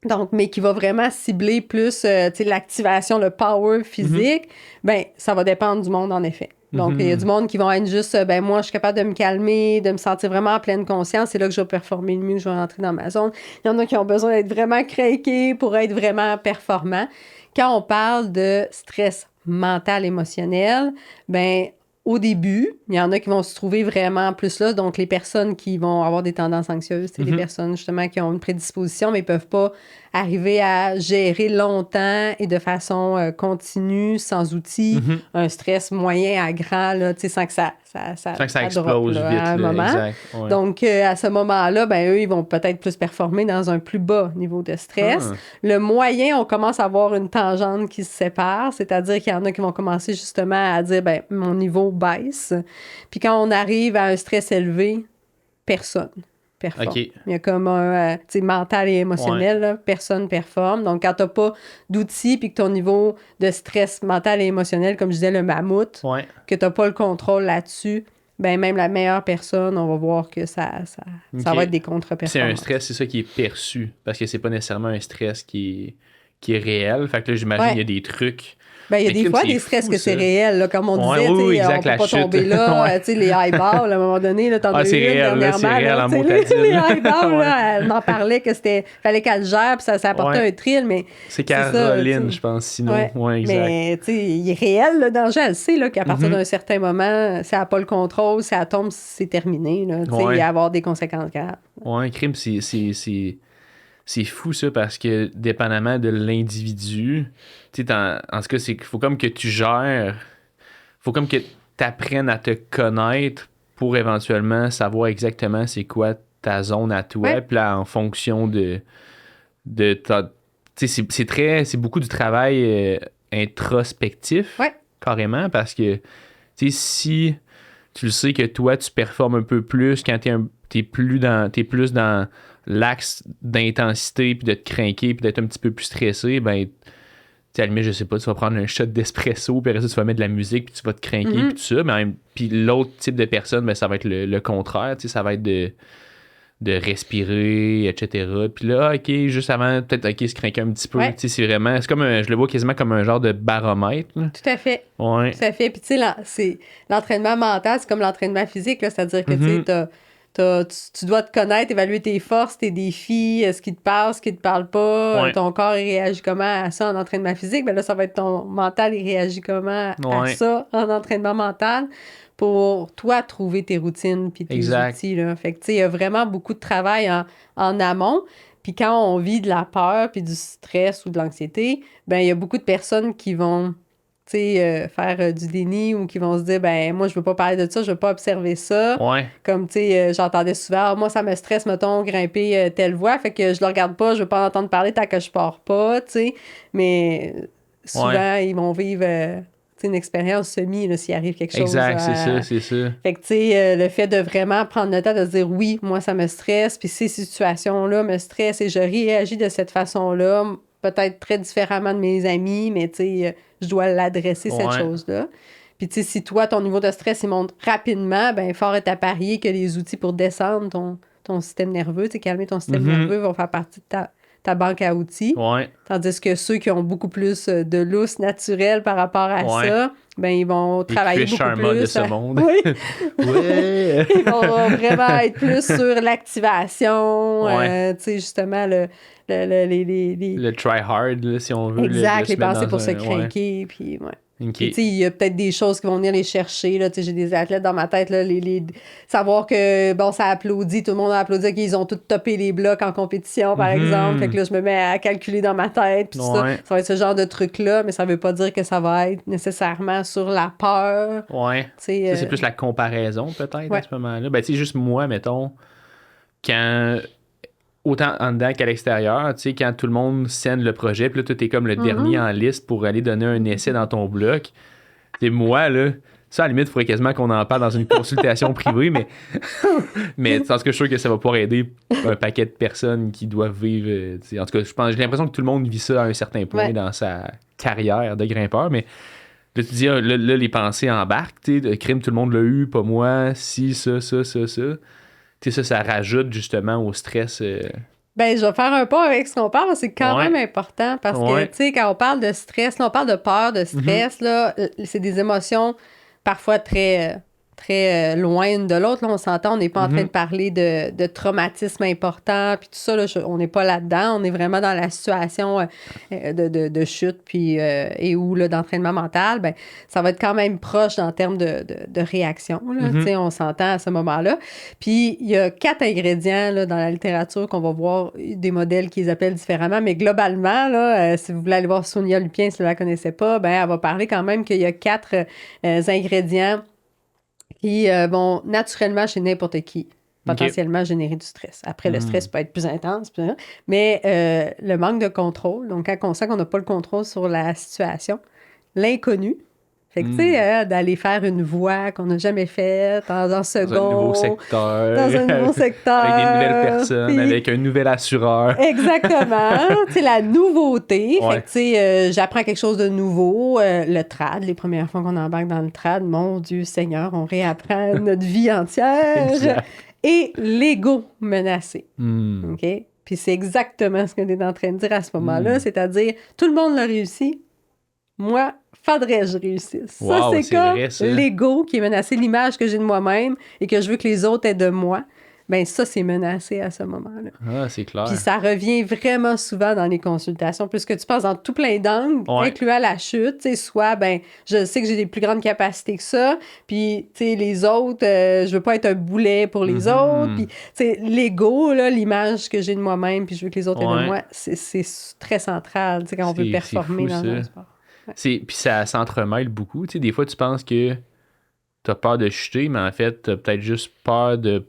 Donc, mais qui va vraiment cibler plus, tu sais, l'activation, le power physique, ben ça va dépendre du monde, en effet. Donc, il y a du monde qui vont être juste, ben moi, je suis capable de me calmer, de me sentir vraiment en pleine conscience. C'est là que je vais performer le mieux, que je vais rentrer dans ma zone. Il y en a qui ont besoin d'être vraiment craqués pour être vraiment performants. Quand on parle de stress mental, émotionnel, ben au début, il y en a qui vont se trouver vraiment plus là. Donc, les personnes qui vont avoir des tendances anxieuses, c'est les personnes, justement, qui ont une prédisposition, mais ne peuvent pas arriver à gérer longtemps et de façon continue, sans outils, un stress moyen à grand, là, sans que ça explose drop, là, vite. à un moment. Exact, ouais. Donc, à ce moment-là, ben eux, ils vont peut-être plus performer dans un plus bas niveau de stress. Le moyen, on commence à avoir une tangente qui se sépare, c'est-à-dire qu'il y en a qui vont commencer justement à dire, ben mon niveau baisse. Puis quand on arrive à un stress élevé, personne performe. Okay. Il y a comme un, tu sais, mental et émotionnel, là, personne performe. Donc, quand tu n'as pas d'outils puis que ton niveau de stress mental et émotionnel, comme je disais, le mammouth, que tu n'as pas le contrôle là-dessus, ben même la meilleure personne, on va voir que ça va être des contre-performances. C'est un stress, c'est ça qui est perçu, parce que c'est pas nécessairement un stress qui est réel. Fait que là, j'imagine qu'il y a des trucs. Ben, il y a des fois des stress que c'est réel, là, comme on disait, exact, on peut pas tomber là, tu sais, les high balls, à un moment donné, là, t'en as eu une dernièrement. C'est réel, en motadine. Les high balls, là, elle en parlait que fallait qu'elle gère, puis ça apportait un thrill, mais c'est Caroline, je pense, sinon. Exact. Mais, tu sais, il est réel, le danger, elle sait, là, qu'à partir d'un certain moment, si elle n'a pas le contrôle, si elle tombe, c'est terminé, là, tu sais, il va y avoir des conséquences graves. Ouais, crime, c'est fou, ça, parce que dépendamment de l'individu, tu sais, en tout cas, c'est qu'il faut comme que tu gères, faut comme que tu apprennes à te connaître pour éventuellement savoir exactement c'est quoi ta zone à toi, puis là, en fonction de ta... Tu sais, c'est beaucoup du travail introspectif, carrément, parce que, tu sais, si tu le sais que toi, tu performes un peu plus quand t'es plus dans l'axe d'intensité, puis de te craquer, puis d'être un petit peu plus stressé, ben, à la limite, je sais pas, tu vas prendre un shot d'espresso, puis après ça, tu vas mettre de la musique, puis tu vas te craquer, puis tout ça. Mais puis l'autre type de personne, ben, ça va être le contraire, tu sais, ça va être de respirer, etc. Puis là, OK, juste avant, peut-être, OK, se craquer un petit peu. Tu sais, c'est vraiment, c'est comme je le vois quasiment comme un genre de baromètre, là. Tout à fait. Ouais. Tout à fait. Puis, tu sais, l'entraînement mental, c'est comme l'entraînement physique, là. C'est-à-dire que, tu sais, tu dois te connaître, évaluer tes forces, tes défis, ce qui te parle, ce qui te parle pas, ton corps il réagit comment à ça en entraînement physique, ben là ça va être ton mental il réagit comment à ça en entraînement mental pour toi trouver tes routines puis tes outils là. Fait que tu sais il y a vraiment beaucoup de travail en amont. Puis quand on vit de la peur puis du stress ou de l'anxiété, ben il y a beaucoup de personnes qui vont faire du déni ou qui vont se dire, ben moi, je veux pas parler de ça, je veux pas observer ça. Comme, tu sais, j'entendais souvent, moi, ça me stresse, mettons, grimper telle voie, fait que je le regarde pas, je veux pas en entendre parler tant que je pars pas, tu sais. Mais souvent, ils vont vivre une expérience semi, là, s'il arrive quelque chose. Exact, c'est ça. Fait que, tu sais, le fait de vraiment prendre le temps de se dire, oui, moi, ça me stresse, puis ces situations-là me stressent et je réagis de cette façon-là, peut-être très différemment de mes amis, mais tu sais, je dois l'adresser, cette chose-là. Puis tu sais, si toi, ton niveau de stress, il monte rapidement, ben fort est à parier que les outils pour descendre ton système nerveux, tu sais, calmer ton système nerveux vont faire partie de ta ta banque à outils. Ouais. Tandis que ceux qui ont beaucoup plus de lousse naturelle par rapport à Ouais. ça, ben ils vont travailler Chris beaucoup Sharma plus. de ce monde. Oui, Ouais. ils vont vraiment être plus sur l'activation, Ouais. tu sais, justement, les... Le try hard, là, si on veut. Exact, de se les mettre pensées dans pour se un- craquer, puis ouais. OK. Puis, tu sais, il y a peut-être des choses qui vont venir les chercher. Là. Tu sais, j'ai des athlètes dans ma tête. Là, savoir que, bon, ça applaudit, tout le monde a applaudi, qu'ils ont tous topé les blocs en compétition, par exemple. Fait que là, je me mets à calculer dans ma tête. Puis tout Ouais. ça va être ce genre de truc-là, mais ça veut pas dire que ça va être nécessairement sur la peur. Ouais. Tu sais, Ça, c'est plus la comparaison, peut-être, ouais. à ce moment-là. Ben, tu sais, juste moi, mettons, quand... Autant en dedans qu'à l'extérieur, tu sais, quand tout le monde scène le projet, puis là, toi, t'es comme le dernier en liste pour aller donner un essai dans ton bloc. C'est moi, là. Ça, à la limite, il faudrait quasiment qu'on en parle dans une consultation privée, mais parce que je suis sûr que ça va pouvoir aider un paquet de personnes qui doivent vivre. Tu sais, en tout cas, j'ai l'impression que tout le monde vit ça à un certain point Ouais. dans sa carrière de grimpeur, mais là, tu dis, là, les pensées embarquent, tu sais, de crime, tout le monde l'a eu, pas moi, si, ça. Tu sais, ça rajoute justement au stress. Ben, je vais faire un pas avec ce qu'on parle, c'est quand Ouais. même important parce que, Ouais. tu sais, quand on parle de stress, là, on parle de peur, de stress, là, c'est des émotions parfois très, très loin une de l'autre. Là, on s'entend, on n'est pas en train de parler de traumatisme important, puis tout ça, là, on n'est pas là-dedans. On est vraiment dans la situation de chute, puis et ou là, d'entraînement mental. Ben, ça va être quand même proche en termes de réaction. Là, tu sais, on s'entend à ce moment-là. Puis, il y a 4 ingrédients là, dans la littérature qu'on va voir des modèles qui les appellent différemment, mais globalement, là, si vous voulez aller voir Sonia Lupien, si vous ne la connaissez pas, ben, elle va parler quand même qu'il y a 4 ingrédients qui vont naturellement chez n'importe qui potentiellement générer du stress. Après, le stress peut être plus intense, mais le manque de contrôle, donc quand on sent qu'on n'a pas le contrôle sur la situation, l'inconnu, fait que, tu sais, d'aller faire une voie qu'on n'a jamais faite dans un second. Dans un nouveau secteur. Dans un nouveau secteur. Avec des nouvelles personnes, puis- avec un nouvel assureur. Exactement. Tu sais, la nouveauté. Ouais. Fait que, tu sais, j'apprends quelque chose de nouveau. Le trad, les premières fois qu'on embarque dans le trad, mon Dieu Seigneur, on réapprend notre vie entière. Exact. Et l'ego menacé. Hmm. OK? Puis c'est exactement ce que tu es en train de dire à ce moment-là, c'est-à-dire, tout le monde l'a réussi. Moi, faudrait que je réussisse. Wow, ça, c'est c'est comme vrai, ça. l'ego qui est menacé, l'image que j'ai de moi-même et que je veux que les autres aient de moi. Ben ça, c'est menacé à ce moment-là. Ah, c'est clair. Puis ça revient vraiment souvent dans les consultations, puisque tu penses dans tout plein d'angles, Ouais. incluant la chute, tu sais, soit, ben, je sais que j'ai des plus grandes capacités que ça, puis, tu sais, les autres, je veux pas être un boulet pour les autres, puis, tu sais, l'ego, là, l'image que j'ai de moi-même, puis je veux que les autres aient de Ouais. moi, c'est très central, tu sais, quand on veut C'est performer fou, dans ça. un sport. Puis ça s'entremêle beaucoup. Tu sais, des fois, tu penses que t'as peur de chuter, mais en fait, t'as peut-être juste peur de...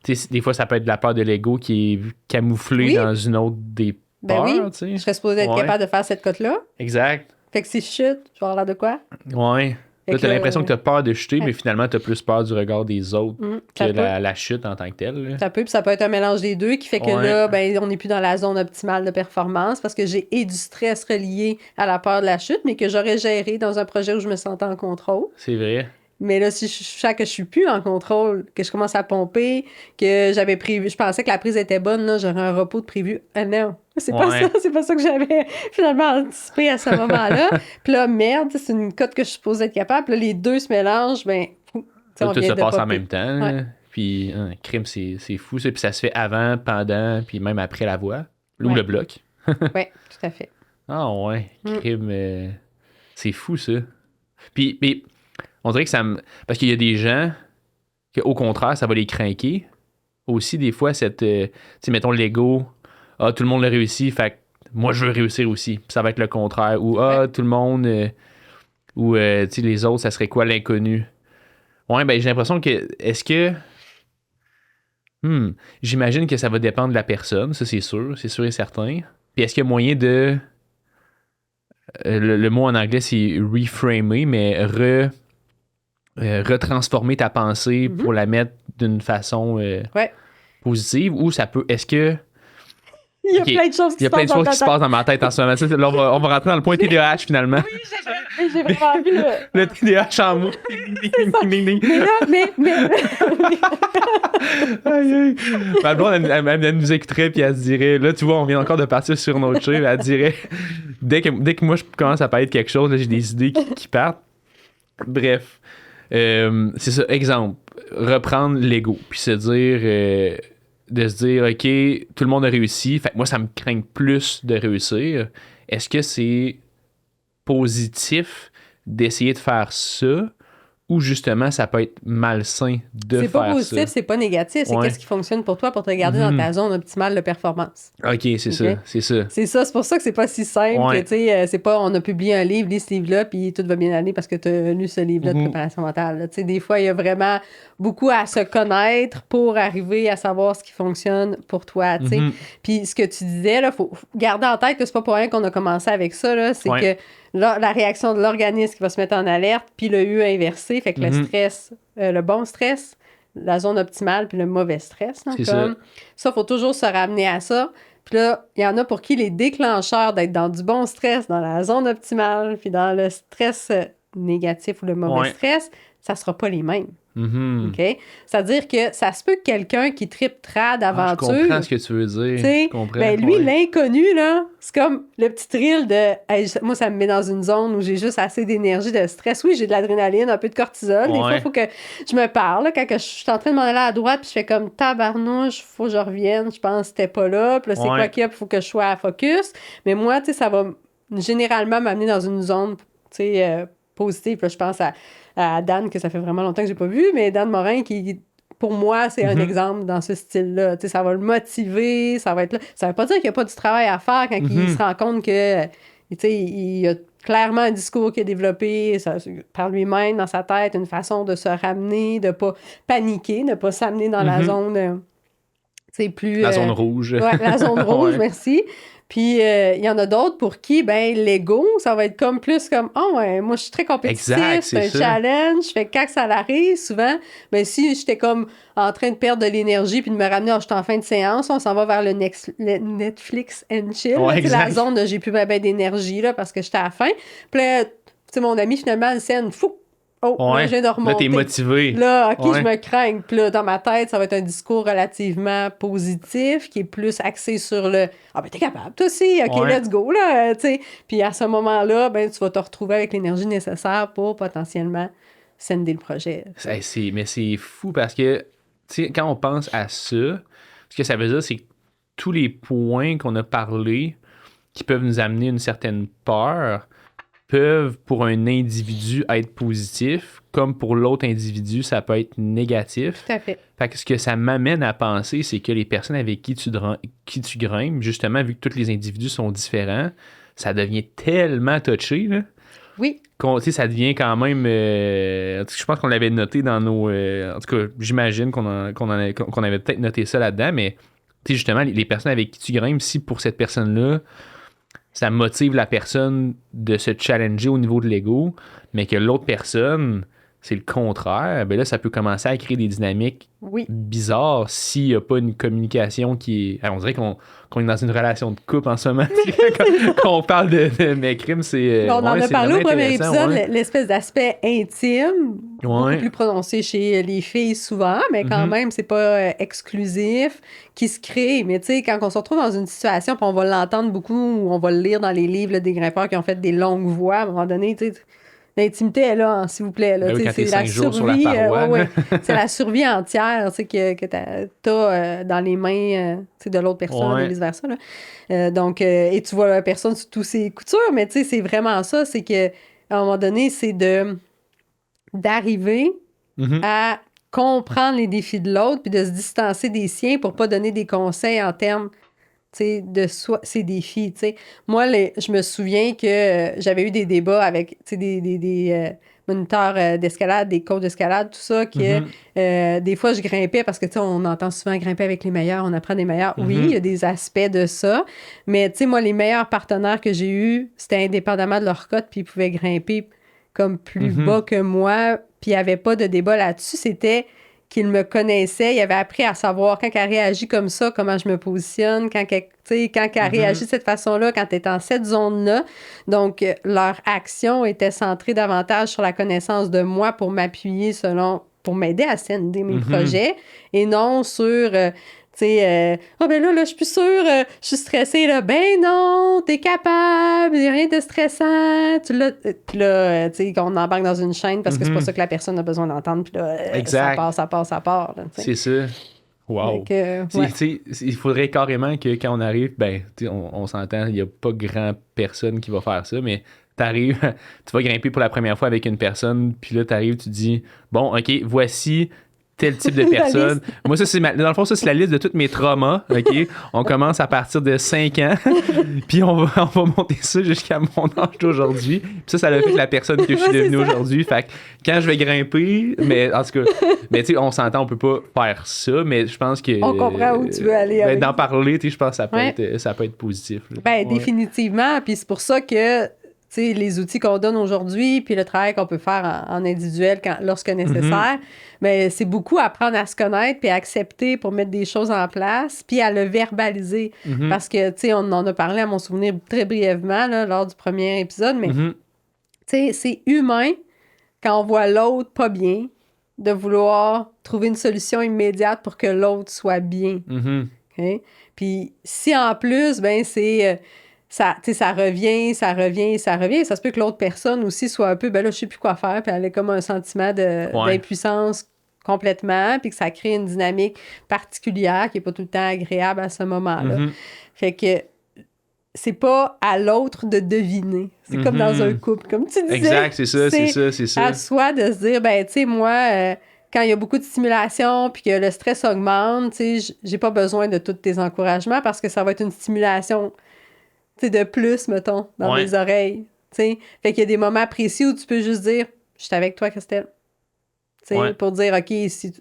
Tu sais, des fois, ça peut être de la peur de l'ego qui est camouflée Oui. dans une autre des Ben peurs, oui, tu sais. je serais supposée être Ouais. capable de faire cette cote-là, Exact. fait que si je chute, je vais avoir l'air de quoi? Ouais. Fait Là, que t'as là, l'impression que t'as peur de chuter, ouais. mais finalement, t'as plus peur du regard des autres que ça peut. la chute en tant que telle. Là. Ça peut, puis ça peut être un mélange des deux qui fait que Ouais. là, ben, on n'est plus dans la zone optimale de performance parce que j'ai et du stress relié à la peur de la chute, mais que j'aurais géré dans un projet où je me sentais en contrôle. C'est vrai. Mais là, si je sens que je suis plus en contrôle, que je commence à pomper, que j'avais prévu, je pensais que la prise était bonne, là, j'aurais un repos de prévu. Ah non, c'est pas Ouais. ça, c'est pas ça que j'avais finalement anticipé à ce moment-là. Puis là, merde, c'est une cote que je suis supposée être capable. Puis là, les deux se mélangent, ben, tu sais, on Tout vient se de passe en popper. même temps. Ouais. là. Puis, crime, c'est fou. Ça. Puis ça se fait avant, pendant, puis même après la voix. Ou Ouais. le bloc. Oui, tout à fait. Ah ouais, crime. C'est fou, ça. Puis, mais, on dirait que ça me... Parce qu'il y a des gens que, au contraire, ça va les craquer. Aussi, des fois, cette... tu sais, mettons, l'ego. Ah, tout le monde l'a réussi, fait que moi, je veux réussir aussi. Puis ça va être le contraire. Ou, ah, tout le monde... ou, tu sais, les autres, ça serait quoi l'inconnu? Ouais, ben, j'ai l'impression que... Est-ce que... j'imagine que ça va dépendre de la personne, ça, c'est sûr et certain. Puis est-ce qu'il y a moyen de... le mot en anglais, c'est reframer, mais retransformer ta pensée pour la mettre d'une façon Ouais. positive, ou ça peut... Est-ce que Il y a Ok. plein de choses qui Il y se a plein de passent choses dans qui se ta passent dans ma tête en ce moment. Ça, là, on va rentrer dans le point TDAH finalement. tête. J'ai vraiment envie de... Le TDAH en mots. Ding, ding, ding, ding. Mais là, mais... Aïe, aïe. Ma blonde, elle nous écouterait puis elle se dirait, là, tu vois, on vient encore de partir sur une autre chose. Elle dirait, dès que moi je commence à parler de quelque chose, là, j'ai des idées qui partent. Bref, c'est ça. Exemple, reprendre l'ego puis se dire, de se dire, OK, tout le monde a réussi. Fait que moi, ça me craint plus de réussir. Est-ce que c'est positif d'essayer de faire ça? Ou justement, ça peut être malsain de C'est faire pas positif, ça. c'est pas négatif. C'est Ouais. qu'est-ce qui fonctionne pour toi pour te garder dans ta zone optimale de performance. OK, c'est Ok. ça, c'est ça. C'est ça, c'est pour ça que c'est pas si simple Ouais. que, tu sais, c'est pas on a publié un livre, lis ce livre-là, puis tout va bien aller parce que tu as lu ce livre-là de préparation mentale. là. Tu sais, des fois, il y a vraiment beaucoup à se connaître pour arriver à savoir ce qui fonctionne pour toi, tu sais. Puis ce que tu disais, là, faut garder en tête que c'est pas pour rien qu'on a commencé avec ça, là, c'est Ouais. que la réaction de l'organisme qui va se mettre en alerte, puis le U inversé, fait que le stress, le bon stress, la zone optimale, puis le mauvais stress. là, C'est comme. Ça, faut toujours se ramener à ça. Puis là, il y en a pour qui les déclencheurs d'être dans du bon stress, dans la zone optimale, puis dans le stress négatif ou le mauvais Ouais. stress, ça sera pas les mêmes. Mhm. OK? C'est-à-dire que ça se peut que quelqu'un qui tripe trad Ah, je aventure, comprends ce que tu veux dire. tu sais, Je comprends, ben lui, ouais. l'inconnu, là, c'est comme le petit thrill de hey, moi, ça me met dans une zone où j'ai juste assez d'énergie, de stress. Oui, j'ai de l'adrénaline, un peu de cortisol. Des fois, Ouais. il faut que je me parle. Là, quand que je suis en train de m'en aller à droite, puis je fais comme tabarnouche, faut que je revienne. Je pense que c'était pas là. Puis là, c'est Ouais. quoi qu'il y a, puis faut que je sois à focus. Mais moi, tu sais, ça va généralement m'amener dans une zone, tu sais, positive. Puis là, je pense à Dan, que ça fait vraiment longtemps que j'ai pas vu, mais Dan Morin, qui, pour moi, c'est un exemple dans ce style-là. Tu sais, ça va le motiver, ça va être là. Ça veut pas dire qu'il n'y a pas du travail à faire quand il se rend compte que, tu sais, il a clairement un discours qui est développé par lui-même dans sa tête, une façon de se ramener, de pas paniquer, de pas s'amener dans la zone, tu sais, plus... La zone rouge. Ouais, la zone rouge, Ouais. merci. Puis, il y en a d'autres pour qui, ben, l'ego, ça va être comme plus comme, oh, ouais, moi, je suis très compétitif, Exact, c'est un c'est ça. challenge. Fait que quand ça l'arrive, souvent, ben, si j'étais comme en train de perdre de l'énergie puis de me ramener, je suis en fin de séance, on s'en va vers le Netflix and chill. Ouais, là, tu sais, la exact. zone de j'ai plus ben d'énergie, là, parce que j'étais à la fin. Puis là, tu sais, mon ami, finalement, le scène, fou! Oh, là, Ouais. je viens de Là, remonter. t'es motivé. Là, OK, Ouais. je me crains. Puis là, dans ma tête, ça va être un discours relativement positif qui est plus axé sur le « Ah, ben t'es capable, toi aussi. OK, Ouais. let's go. » là, tu sais. Puis à ce moment-là, ben tu vas te retrouver avec l'énergie nécessaire pour potentiellement sender le projet. Mais c'est fou parce que, tu sais, quand on pense à ça, ce que ça veut dire, c'est que tous les points qu'on a parlé qui peuvent nous amener une certaine peur peuvent, pour un individu, être positifs, comme pour l'autre individu, ça peut être négatif. Tout à fait. Fait que ce que ça m'amène à penser, c'est que les personnes avec qui tu grimpes, justement, vu que tous les individus sont différents, ça devient tellement touché, là. Oui. Tu sais, ça devient quand même... je pense qu'on l'avait noté dans nos... en tout cas, j'imagine qu'on avait peut-être noté ça là-dedans, mais tu sais, justement, les personnes avec qui tu grimpes, si pour cette personne-là, ça motive la personne de se challenger au niveau de l'ego, mais que l'autre personne, c'est le contraire, ben là, ça peut commencer à créer des dynamiques Oui. bizarres s'il n'y a pas une communication qui est... On dirait qu'on est dans une relation de couple en ce moment. Quand on parle de mes crimes, c'est... On en ouais, a c'est parlé au vraiment premier intéressant, épisode, ouais. l'espèce d'aspect intime, beaucoup Ouais. plus prononcé chez les filles souvent, mais quand même, c'est pas exclusif, qui se crée. Mais tu sais, quand on se retrouve dans une situation, puis on va l'entendre beaucoup, ou on va le lire dans les livres là, des grimpeurs qui ont fait des longues voix, à un moment donné, tu sais, l'intimité est là, hein, s'il vous plaît. Là, Ben oui, tu sais, quand t'es c'est la 5 jours sur la survie, paroi, ouais, là. ouais. C'est la survie entière tu sais, que t'as dans les mains tu sais, de l'autre personne Ouais. et vice-versa. Là. Donc, et tu vois la personne sous tous ses coutures, mais tu sais, c'est vraiment ça, c'est que à un moment donné, c'est d'arriver Mhm. à comprendre les défis de l'autre puis de se distancer des siens pour pas donner des conseils en termes tu sais, de ses défis. Tu sais. Moi, je me souviens que j'avais eu des débats avec tu sais, des moniteurs d'escalade, des coachs d'escalade, tout ça, que des fois, je grimpais parce que tu sais, on entend souvent grimper avec les meilleurs, on apprend des meilleurs. Oui, il y a des aspects de ça, mais tu sais, moi, les meilleurs partenaires que j'ai eus, c'était indépendamment de leur cote, puis ils pouvaient grimper comme plus bas que moi, puis il n'y avait pas de débat là-dessus. C'était qu'il me connaissait, il avait appris à savoir quand elle réagit comme ça, comment je me positionne, quand elle réagit de cette façon-là, quand elle est en cette zone-là. Donc, leur action était centrée davantage sur la connaissance de moi pour m'appuyer pour m'aider à scinder mes projets et non sur... ben là, je suis plus sûre, je suis stressée, là. Ben non, t'es capable, il n'y a rien de stressant. Puis là, on embarque dans une chaîne parce que c'est pas ça que la personne a besoin d'entendre. Puis là, ça part. Là, c'est ça. Wow. Il faudrait carrément que quand on arrive, on s'entend, il n'y a pas grand personne qui va faire ça, mais t'arrives, tu vas grimper pour la première fois avec une personne, puis là, t'arrives, tu dis, bon, OK, voici tel type de personne. Moi, ça, dans le fond, ça, c'est la liste de tous mes traumas, OK? On commence à partir de 5 ans, puis on va monter ça jusqu'à mon âge d'aujourd'hui. Puis ça a fait la personne que je suis devenue aujourd'hui. Fait que quand je vais grimper, mais en tout cas, tu sais, on s'entend, on peut pas faire ça, mais je pense que... On comprend où tu veux aller avec. D'en parler, tu sais, je pense que ça peut être positif. Définitivement. Puis c'est pour ça que les outils qu'on donne aujourd'hui, puis le travail qu'on peut faire en individuel lorsque nécessaire, mais c'est beaucoup apprendre à se connaître, puis à accepter pour mettre des choses en place, puis à le verbaliser. Parce que, on en a parlé à mon souvenir très brièvement là, lors du premier épisode, mais c'est humain, quand on voit l'autre pas bien, de vouloir trouver une solution immédiate pour que l'autre soit bien. Okay? Puis si en plus, c'est... ça revient. Ça se peut que l'autre personne aussi soit un peu, là, je sais plus quoi faire, puis elle a comme un sentiment d'impuissance complètement, puis que ça crée une dynamique particulière qui est pas tout le temps agréable à ce moment-là. Fait que c'est pas à l'autre de deviner. C'est comme dans un couple, comme tu disais. Exact, c'est ça. À soi de se dire, moi... quand il y a beaucoup de stimulation puis que le stress augmente, j'ai pas besoin de tous tes encouragements parce que ça va être une stimulation de plus, mettons, dans mes oreilles. Fait qu'il y a des moments précis où tu peux juste dire « Je suis avec toi, Christelle. » Pour dire « OK, si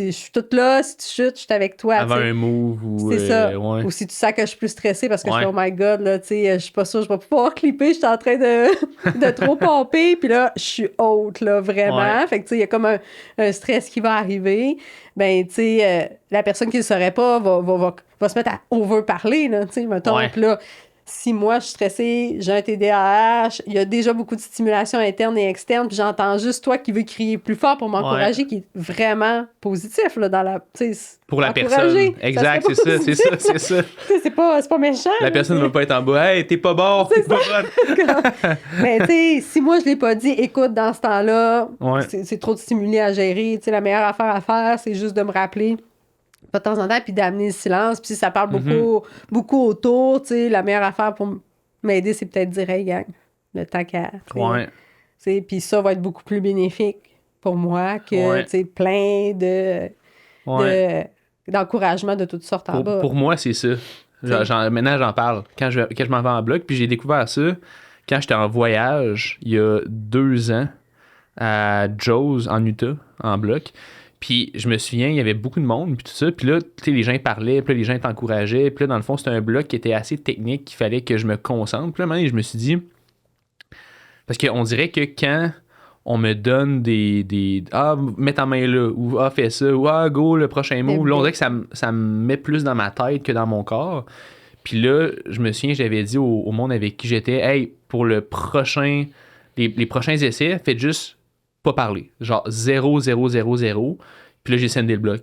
je suis toute là, si tu chutes, je suis avec toi. » Avant un move ou... C'est ça. Ou si tu sens que je suis plus stressée parce que je suis « Oh my God, là, je suis pas sûre, je vais pouvoir clipper, je suis en train de trop pomper. » Puis là, je suis haute, là, vraiment. Fait que, il y a comme un stress qui va arriver. La personne qui ne le saurait pas va se mettre à over-parler, là, mettons. Puis là, si moi, je suis stressée, j'ai un TDAH, il y a déjà beaucoup de stimulation interne et externe, puis j'entends juste toi qui veux crier plus fort pour m'encourager, qui est vraiment positif, là, dans la... Pour la personne. Exact, c'est ça. C'est pas méchant. La personne ne va pas être en bas. « Hey, t'es pas bon, t'es pas bonne. » Mais tu sais, si moi, je l'ai pas dit, écoute, dans ce temps-là, c'est trop de stimuli à gérer. Tu sais, la meilleure affaire à faire, c'est juste de me rappeler de temps en temps, puis d'amener le silence. Puis si ça parle beaucoup autour, tu sais, la meilleure affaire pour m'aider, c'est peut-être dire « Hey, gang, le temps qu'à... » Puis ça va être beaucoup plus bénéfique pour moi que, tu sais, plein d'encouragement de toutes sortes en bas. Pour moi, c'est ça. Maintenant, j'en parle. Quand je m'en vais en bloc, puis j'ai découvert ça quand j'étais en voyage, il y a 2 ans, à Joe's, en Utah, en bloc. Puis je me souviens, il y avait beaucoup de monde, puis tout ça. Puis là, tu sais, les gens parlaient, puis là, les gens t'encourageaient. Puis là, dans le fond, c'était un bloc qui était assez technique, qu'il fallait que je me concentre. Puis là, à un moment donné, je me suis dit... Parce qu'on dirait que quand on me donne des ah, mets ta main là, ou ah, fais ça, ou ah, go, le prochain move. Là, on dirait que ça me met plus dans ma tête que dans mon corps. Puis là, je me souviens, j'avais dit au monde avec qui j'étais, hey, pour les prochains essais, faites juste pas parler. Genre 0, 0, 0, 0. Puis là, j'ai scindé le bloc.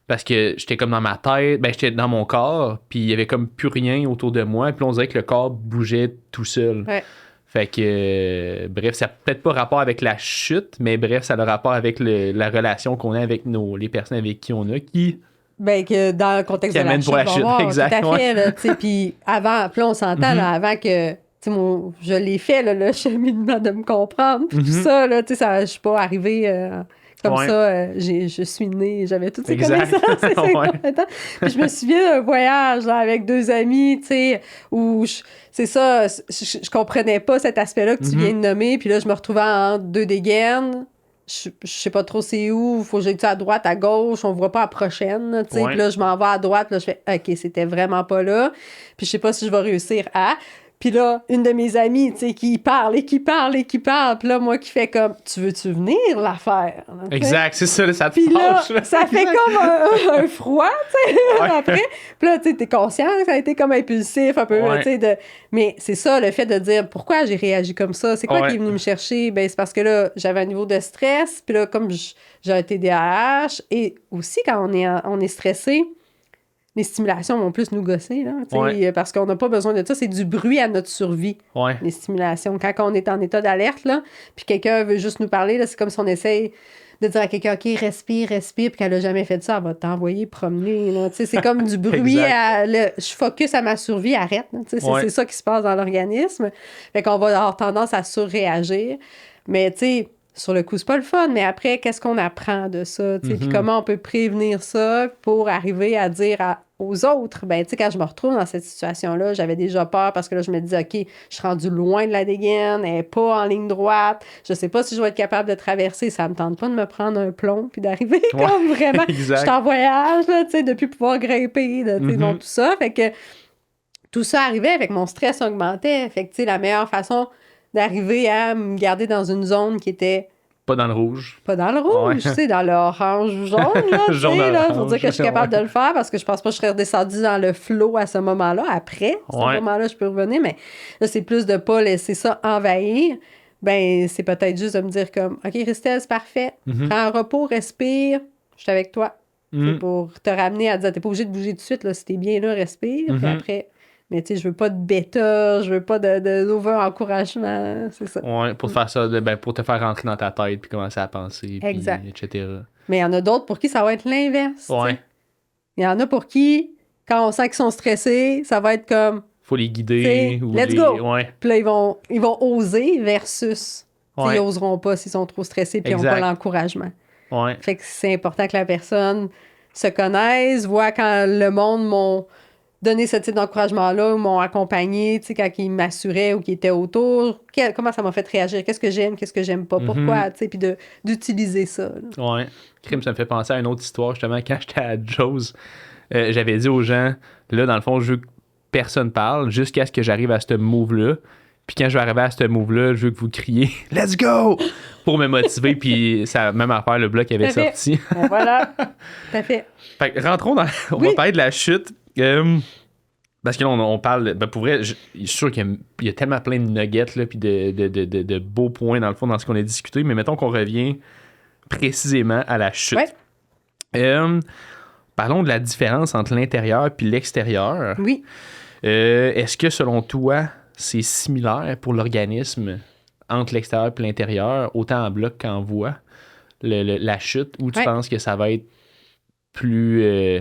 Parce que j'étais comme dans ma tête, j'étais dans mon corps, puis il y avait comme plus rien autour de moi. Puis là, on dirait que le corps bougeait tout seul. Ouais. Fait que, bref, ça n'a peut-être pas rapport avec la chute, mais bref, ça a le rapport avec la relation qu'on a avec les personnes avec qui on a, que dans le contexte de la chute. Pour la chute, exact. Tout à fait, là, tu sais, puis avant, puis là, on s'entend, là, avant que, tu sais, je l'ai fait, là, le cheminement de me comprendre, puis tout ça, là, tu sais, je suis pas arrivée... Comme ça, je suis née, j'avais toutes ces connaissances. Puis je me souviens d'un voyage là, avec 2 amis, tu sais, où je comprenais pas cet aspect-là que tu viens de nommer. Puis là, je me retrouvais entre 2 dégaines. Je sais pas trop c'est où. Il faut que j'aille à droite, à gauche. On voit pas la prochaine, tu sais. Puis là, je m'en vais à droite. Là, je fais « OK, c'était vraiment pas là. » Puis je sais pas si je vais réussir à... Puis là, une de mes amies, tu sais, qui parle et qui parle et qui parle. Puis là, moi qui fais comme, tu veux-tu venir la faire? Là, Exact, c'est ça, là, ça te puis là, fâche. Là. ça fait comme un froid, tu sais, après. Puis là, tu sais, t'es conscient que ça a été comme impulsif, un peu, Ouais. tu sais, Mais c'est ça, le fait de dire, pourquoi j'ai réagi comme ça? C'est quoi Ouais. qui est venu me chercher? Ben, c'est parce que là, j'avais un niveau de stress. Puis là, comme j'ai un TDAH, et aussi, quand on est stressé, les stimulations vont plus nous gosser, là, tu sais, Ouais. parce qu'on n'a pas besoin de ça. C'est du bruit à notre survie, Ouais. les stimulations. Quand on est en état d'alerte, là, puis quelqu'un veut juste nous parler, là, c'est comme si on essaye de dire à quelqu'un, OK, respire, puis qu'elle n'a jamais fait ça, elle va t'envoyer promener, là. Tu sais, c'est comme du bruit je focus à ma survie, arrête, là. Tu sais, Ouais. c'est ça qui se passe dans l'organisme. Fait qu'on va avoir tendance à surréagir. Mais, tu sais, sur le coup, c'est pas le fun, mais après, qu'est-ce qu'on apprend de ça? Tu sais, puis comment on peut prévenir ça pour arriver à dire aux autres, ben, tu sais, quand je me retrouve dans cette situation-là, j'avais déjà peur parce que là, je me disais, OK, je suis rendue loin de la dégaine, elle n'est pas en ligne droite, je sais pas si je vais être capable de traverser, ça me tente pas de me prendre un plomb puis d'arriver comme vraiment, je suis en voyage, là, tu sais, de plus pouvoir grimper, tu sais, donc tout ça, fait que tout ça arrivait avec mon stress augmentait, fait que, tu sais, la meilleure façon d'arriver à me garder dans une zone qui était Pas dans le rouge. pas dans le rouge, tu sais, dans l'orange ou jaune, là, tu Jaune sais, là, orange, pour dire que je suis capable ouais. de le faire, parce que je pense pas que je serais redescendue dans le flow à ce moment-là. Après, à ce Ouais. moment-là, je peux revenir, mais là, c'est plus de pas laisser ça envahir. Ben, c'est peut-être juste de me dire comme, OK, Christelle, c'est parfait, prends un repos, respire, je suis avec toi. C'est pour te ramener à dire, t'es pas obligé de bouger tout de suite, là, si t'es bien là, respire, puis après... Mais tu sais, je veux pas de bêta, je veux pas d'over-encouragement, c'est ça. Ouais, pour te faire ça, pour te faire rentrer dans ta tête puis commencer à penser, puis Exact. etc. Mais il y en a d'autres pour qui ça va être l'inverse. tu sais. Ouais. Il y en a pour qui, quand on sent qu'ils sont stressés, ça va être comme, Faut les guider. T'sais, Ou let's les... go. Ouais. puis là, ils vont oser versus, tu sais, Ouais. ils oseront pas s'ils sont trop stressés puis ils n'ont Exact. pas l'encouragement. Ouais. Fait que c'est important que la personne se connaisse, voit quand le monde m'ont donné ce type d'encouragement-là ou m'ont accompagné, tu sais, quand ils m'assuraient ou qu'ils étaient autour, comment ça m'a fait réagir, qu'est-ce que j'aime pas, pourquoi, tu sais, puis d'utiliser ça. Là. Ouais. Crime, ça me fait penser à une autre histoire, justement, quand j'étais à Joe's, j'avais dit aux gens, là, dans le fond, je veux que personne parle jusqu'à ce que j'arrive à ce move-là. Puis quand je vais arriver à ce move-là, je veux que vous criez « Let's go! » pour me motiver. Puis ça a même affaire, le bloc avait Tout à fait. sorti. Ben voilà, tout à fait. Fait que rentrons dans... On va parler de la chute. Parce que là, on parle... Ben pour vrai, je suis sûr qu'il y a tellement plein de nuggets, là, puis de beaux points, dans le fond, dans ce qu'on a discuté. Mais mettons qu'on revient précisément à la chute. Ouais. Parlons de la différence entre l'intérieur puis l'extérieur. Oui. Est-ce que, selon toi, c'est similaire pour l'organisme entre l'extérieur et l'intérieur, autant en bloc qu'en voie, la chute, ou tu Ouais. penses que ça va être plus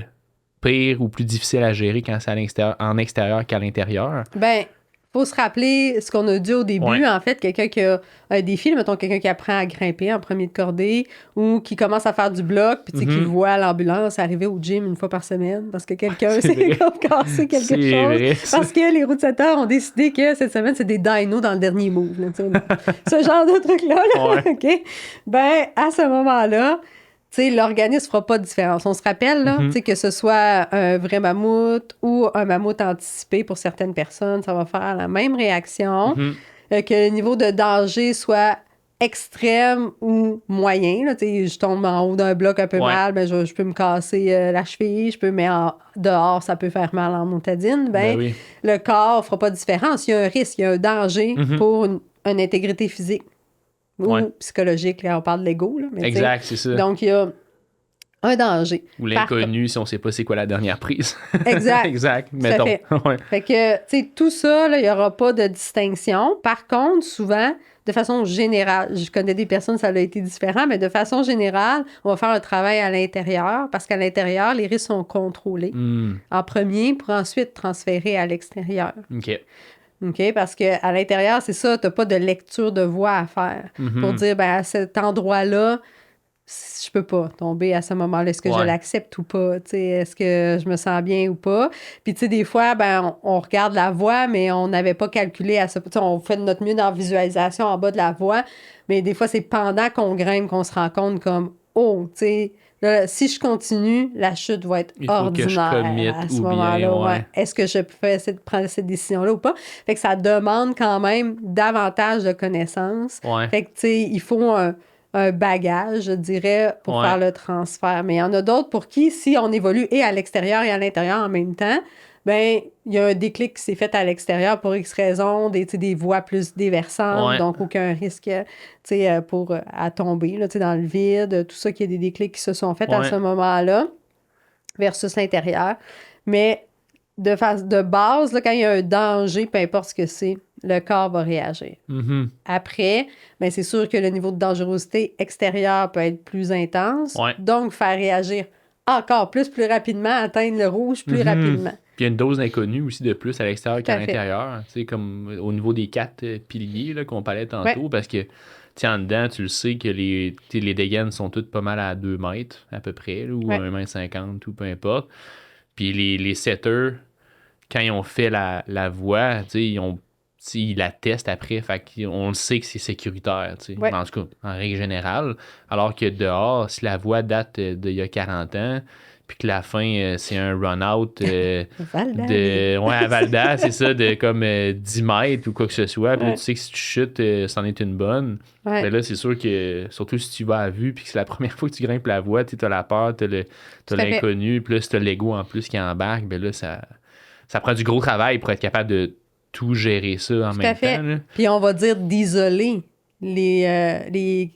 pire ou plus difficile à gérer quand c'est en extérieur qu'à l'intérieur? Ben, faut se rappeler ce qu'on a dit au début. Ouais. En fait, quelqu'un qui a un défi, mettons quelqu'un qui apprend à grimper en premier de cordée ou qui commence à faire du bloc, puis tu sais, qui voit l'ambulance arriver au gym une fois par semaine parce que quelqu'un C'est vrai. s'est comme cassé quelque C'est chose. vrai, ça. Parce que les routes-setteurs ont décidé que cette semaine, c'est des dinos dans le dernier move. Là, tu sais. Ce genre de truc-là. Là, Ouais. OK? Ben, à ce moment-là, tu sais, l'organisme fera pas de différence. On se rappelle, là, tu sais, que ce soit un vrai mammouth ou un mammouth anticipé pour certaines personnes, ça va faire la même réaction. Que le niveau de danger soit extrême ou moyen. Là, tu sais, je tombe en haut d'un bloc un peu Ouais. mal, ben, je peux me casser la cheville, mais dehors, ça peut faire mal en montadine. Ben oui. Le corps fera pas de différence. Il y a un risque, il y a un danger pour une intégrité physique ou Ouais. psychologique. Là, on parle de l'ego. Là, mais tu sais, Exact, c'est ça. donc, il y a un danger. Ou l'inconnu, si on sait pas c'est quoi la dernière prise. Exact. Exact, Tout à mettons. fait. Ouais. Fait que, tu sais, tout ça, là, il n'y aura pas de distinction. Par contre, souvent, de façon générale, je connais des personnes, ça a été différent, mais de façon générale, on va faire un travail à l'intérieur parce qu'à l'intérieur, les risques sont contrôlés en premier pour ensuite transférer à l'extérieur. OK. OK? Parce qu'à l'intérieur, c'est ça, tu n'as pas de lecture de voix à faire pour dire, ben à cet endroit-là, je peux pas tomber à ce moment-là. Est-ce que je Ouais. l'accepte ou pas? T'sais, est-ce que je me sens bien ou pas? Puis, tu sais, des fois, ben, on regarde la voix, mais on n'avait pas calculé à ce... t'sais, on fait de notre mieux dans la visualisation en bas de la voix, mais des fois, c'est pendant qu'on grimpe qu'on se rend compte comme, oh, tu sais, Là, si je continue, la chute va être Il faut que je ordinaire commette à ce ou bien, moment-là. ouais. Ouais. Est-ce que je peux essayer de prendre cette décision-là ou pas? Fait que ça demande quand même davantage de connaissances. Ouais. Fait que, tu sais, il faut un bagage, je dirais, pour Ouais. faire le transfert. Mais il y en a d'autres pour qui, si on évolue et à l'extérieur et à l'intérieur en même temps, ben il y a un déclic qui s'est fait à l'extérieur pour X raisons, des voies plus déversantes, Ouais. donc aucun risque à tomber là, dans le vide, tout ça, qu'il y a des déclics qui se sont faits à Ouais. ce moment-là versus l'intérieur. Mais de base, là, quand il y a un danger, peu importe ce que c'est, le corps va réagir. Mhm. Après, ben c'est sûr que le niveau de dangerosité extérieure peut être plus intense, Ouais. donc faire réagir encore plus rapidement, atteindre le rouge plus Mhm. rapidement. Puis il y a une dose d'inconnu aussi de plus à l'extérieur Tout à qu'à fait. l'intérieur. Tu sais, comme au niveau des 4 piliers là, qu'on parlait tantôt, Ouais. parce que en dedans, tu le sais que les dégaines sont toutes pas mal à 2 mètres à peu près, là, ou Ouais. 1,50 m, ou peu importe. Puis les setters, quand ils ont fait la voie, ils la testent après, fait qu'on le sait que c'est sécuritaire, tu sais. Ouais. En tout cas, en règle générale. Alors que dehors, si la voie date d'il y a 40 ans, puis que la fin, c'est un run-out Val d'Ave. à Val d'Ave, c'est ça, de comme 10 mètres ou quoi que ce soit, puis là, Ouais. tu sais que si tu chutes, c'en est une bonne. Ouais. Mais là, c'est sûr que, surtout si tu vas à vue, puis que c'est la première fois que tu grimpes la voie, tu as la peur, t'as Tout à fait. l'inconnu, puis là, si t'as l'ego en plus qui embarque, ben là, ça prend du gros travail pour être capable de tout gérer ça en Tout même à fait. temps. Là. Puis on va dire d'isoler les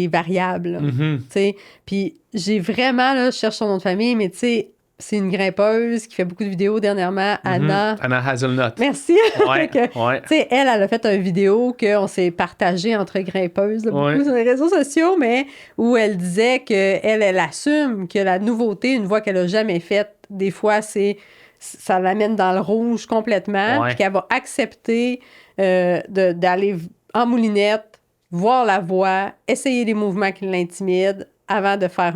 variables. là. Mhm. Tu sais. Puis j'ai vraiment, là, je cherche son nom de famille, mais tu sais, c'est une grimpeuse qui fait beaucoup de vidéos dernièrement, Anna. Anna Hazelnut. Merci. Ouais, Que, ouais. tu sais, elle a fait une vidéo qu'on s'est partagée entre grimpeuses, là, beaucoup Ouais. sur les réseaux sociaux, mais où elle disait qu'elle assume que la nouveauté, une voie qu'elle a jamais faite, des fois, ça l'amène dans le rouge complètement, Ouais. puis qu'elle va accepter d'aller en moulinette, voir la voie, essayer les mouvements qui l'intimident avant de faire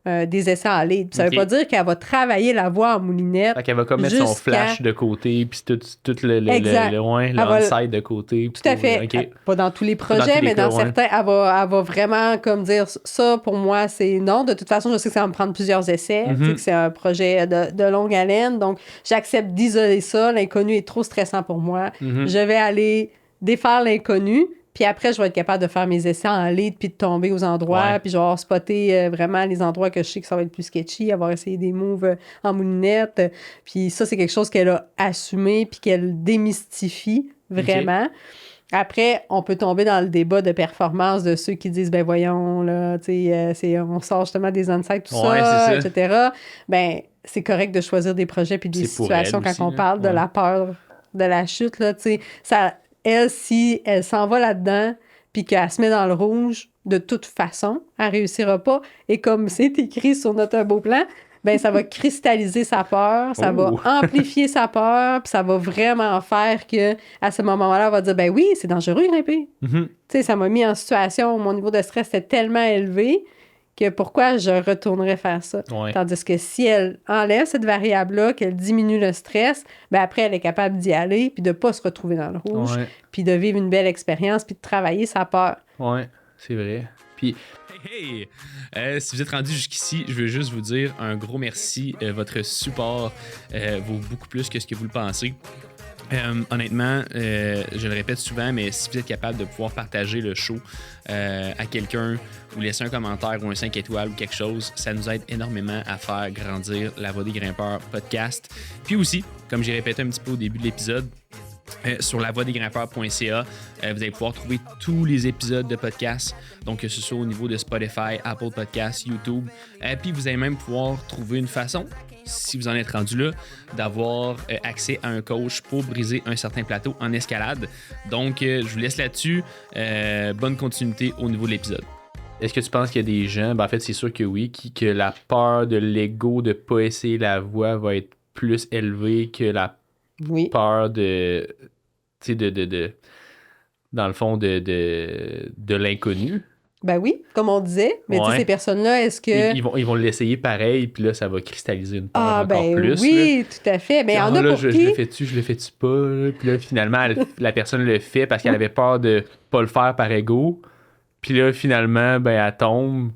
des essais en lead. Puis ça Ok. veut pas dire qu'elle va travailler la voie en moulinette. Fait qu'elle va comme mettre son jusqu'à- flash de côté, puis tout Exact. le va- on-side de côté. Tout à fait. OK. Pas dans tous les dans projets, tous les mais cas, dans ouais. certains, elle va vraiment comme dire ça, pour moi, c'est non. De toute façon, je sais que ça va me prendre plusieurs essais. Mhm. Tu sais que c'est un projet de longue haleine. Donc, j'accepte d'isoler ça. L'inconnu est trop stressant pour moi. Mhm. Je vais aller défaire l'inconnu. Puis après, je vais être capable de faire mes essais en lead puis de tomber aux endroits. Ouais. Puis je vais avoir spoté vraiment les endroits que je sais que ça va être plus sketchy, avoir essayé des moves en moulinette. Puis ça, c'est quelque chose qu'elle a assumé puis qu'elle démystifie vraiment. Après, on peut tomber dans le débat de performance de ceux qui disent, ben voyons, là, tu sais, on sort justement des insights, tout Ouais, ça, c'est ça. etc. Ben, c'est correct de choisir des projets puis des C'est pour situations elle quand aussi, on là. parle de Ouais. la peur de la chute, là, tu sais. Ça, elle, si elle s'en va là-dedans puis qu'elle se met dans le rouge, de toute façon, elle réussira pas. Et comme c'est écrit sur notre beau plan, ben ça va cristalliser sa peur, ça va Oh. amplifier sa peur, puis ça va vraiment faire que à ce moment-là, elle va dire, ben oui, c'est dangereux grimper. Mhm. Tu sais, ça m'a mis en situation où mon niveau de stress était tellement élevé que pourquoi je retournerais faire ça. Ouais. Tandis que si elle enlève cette variable-là, qu'elle diminue le stress, ben après, elle est capable d'y aller, puis de ne pas se retrouver dans le rouge, Ouais. puis de vivre une belle expérience, puis de travailler sa peur. Ouais, c'est vrai. Puis, hey, si vous êtes rendu jusqu'ici, je veux juste vous dire un gros merci. Votre support vaut beaucoup plus que ce que vous le pensez. Honnêtement, je le répète souvent, mais si vous êtes capable de pouvoir partager le show à quelqu'un ou laisser un commentaire ou un 5 étoiles ou quelque chose, ça nous aide énormément à faire grandir La Voix des Grimpeurs podcast. Puis aussi, comme j'ai répété un petit peu au début de l'épisode, sur lavoidesgrimpeurs.ca, vous allez pouvoir trouver tous les épisodes de podcast, donc que ce soit au niveau de Spotify, Apple Podcasts, YouTube. Puis vous allez même pouvoir trouver une façon, si vous en êtes rendu là, d'avoir accès à un coach pour briser un certain plateau en escalade. Donc, je vous laisse là-dessus. Bonne continuité au niveau de l'épisode. Est-ce que tu penses qu'il y a des gens, ben en fait c'est sûr que oui, que la peur de l'ego de ne pas essayer la voie va être plus élevée que la Oui. peur de, tu sais, dans le fond, de l'inconnu. Ben oui, comme on disait. Mais tu sais, Ouais. ces personnes-là, est-ce que... Ils vont l'essayer pareil, puis là, ça va cristalliser une peur Ah, encore ben plus. oui, tout à fait. Mais il y en a là, pour je qui... le fais-tu pas? Là? Puis là, finalement, la personne le fait parce qu'elle avait peur de pas le faire par ego. Puis là, finalement, ben, elle tombe.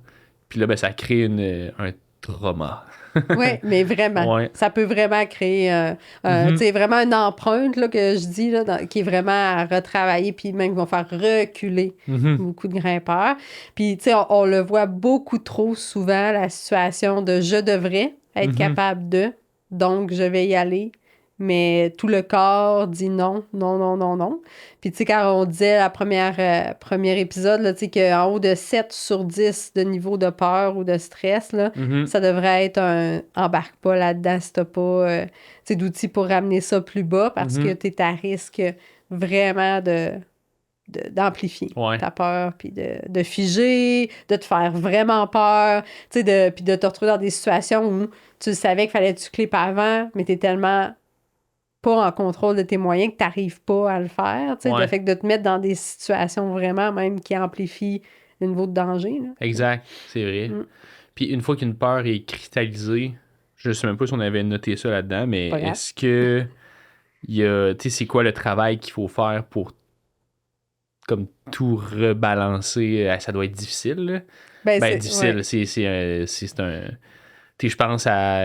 Puis là, ben, ça crée un trauma. Oui, mais vraiment. Ouais. Ça peut vraiment créer tu sais, vraiment une empreinte là, que je dis, là, qui est vraiment à retravailler, puis même qui vont faire reculer beaucoup de grimpeurs. Puis, tu sais, on le voit beaucoup trop souvent, la situation de je devrais être capable de, donc je vais y aller. Mais tout le corps dit non, non, non, non, non. Puis, tu sais, quand on disait la premier épisode, là, tu sais, qu'en haut de 7 sur 10 de niveau de peur ou de stress, là, ça devrait être un embarque pas là-dedans si t'as pas tu sais, d'outils pour ramener ça plus bas parce que t'es à risque vraiment d'amplifier ta peur, puis de figer, de te faire vraiment peur, tu sais, puis de te retrouver dans des situations où tu savais qu'il fallait que tu clipes avant, mais t'es tellement pas en contrôle de tes moyens que t'arrives pas à le faire, tu sais, le fait que de te mettre dans des situations vraiment même qui amplifient le niveau de danger. Là. Exact, c'est vrai. Puis une fois qu'une peur est cristallisée, je sais même pas si on avait noté ça là-dedans, mais est-ce que il y a, tu sais, c'est quoi le travail qu'il faut faire pour comme tout rebalancer? Ça doit être difficile, là. Ben difficile, c'est un... Tu sais, je pense à...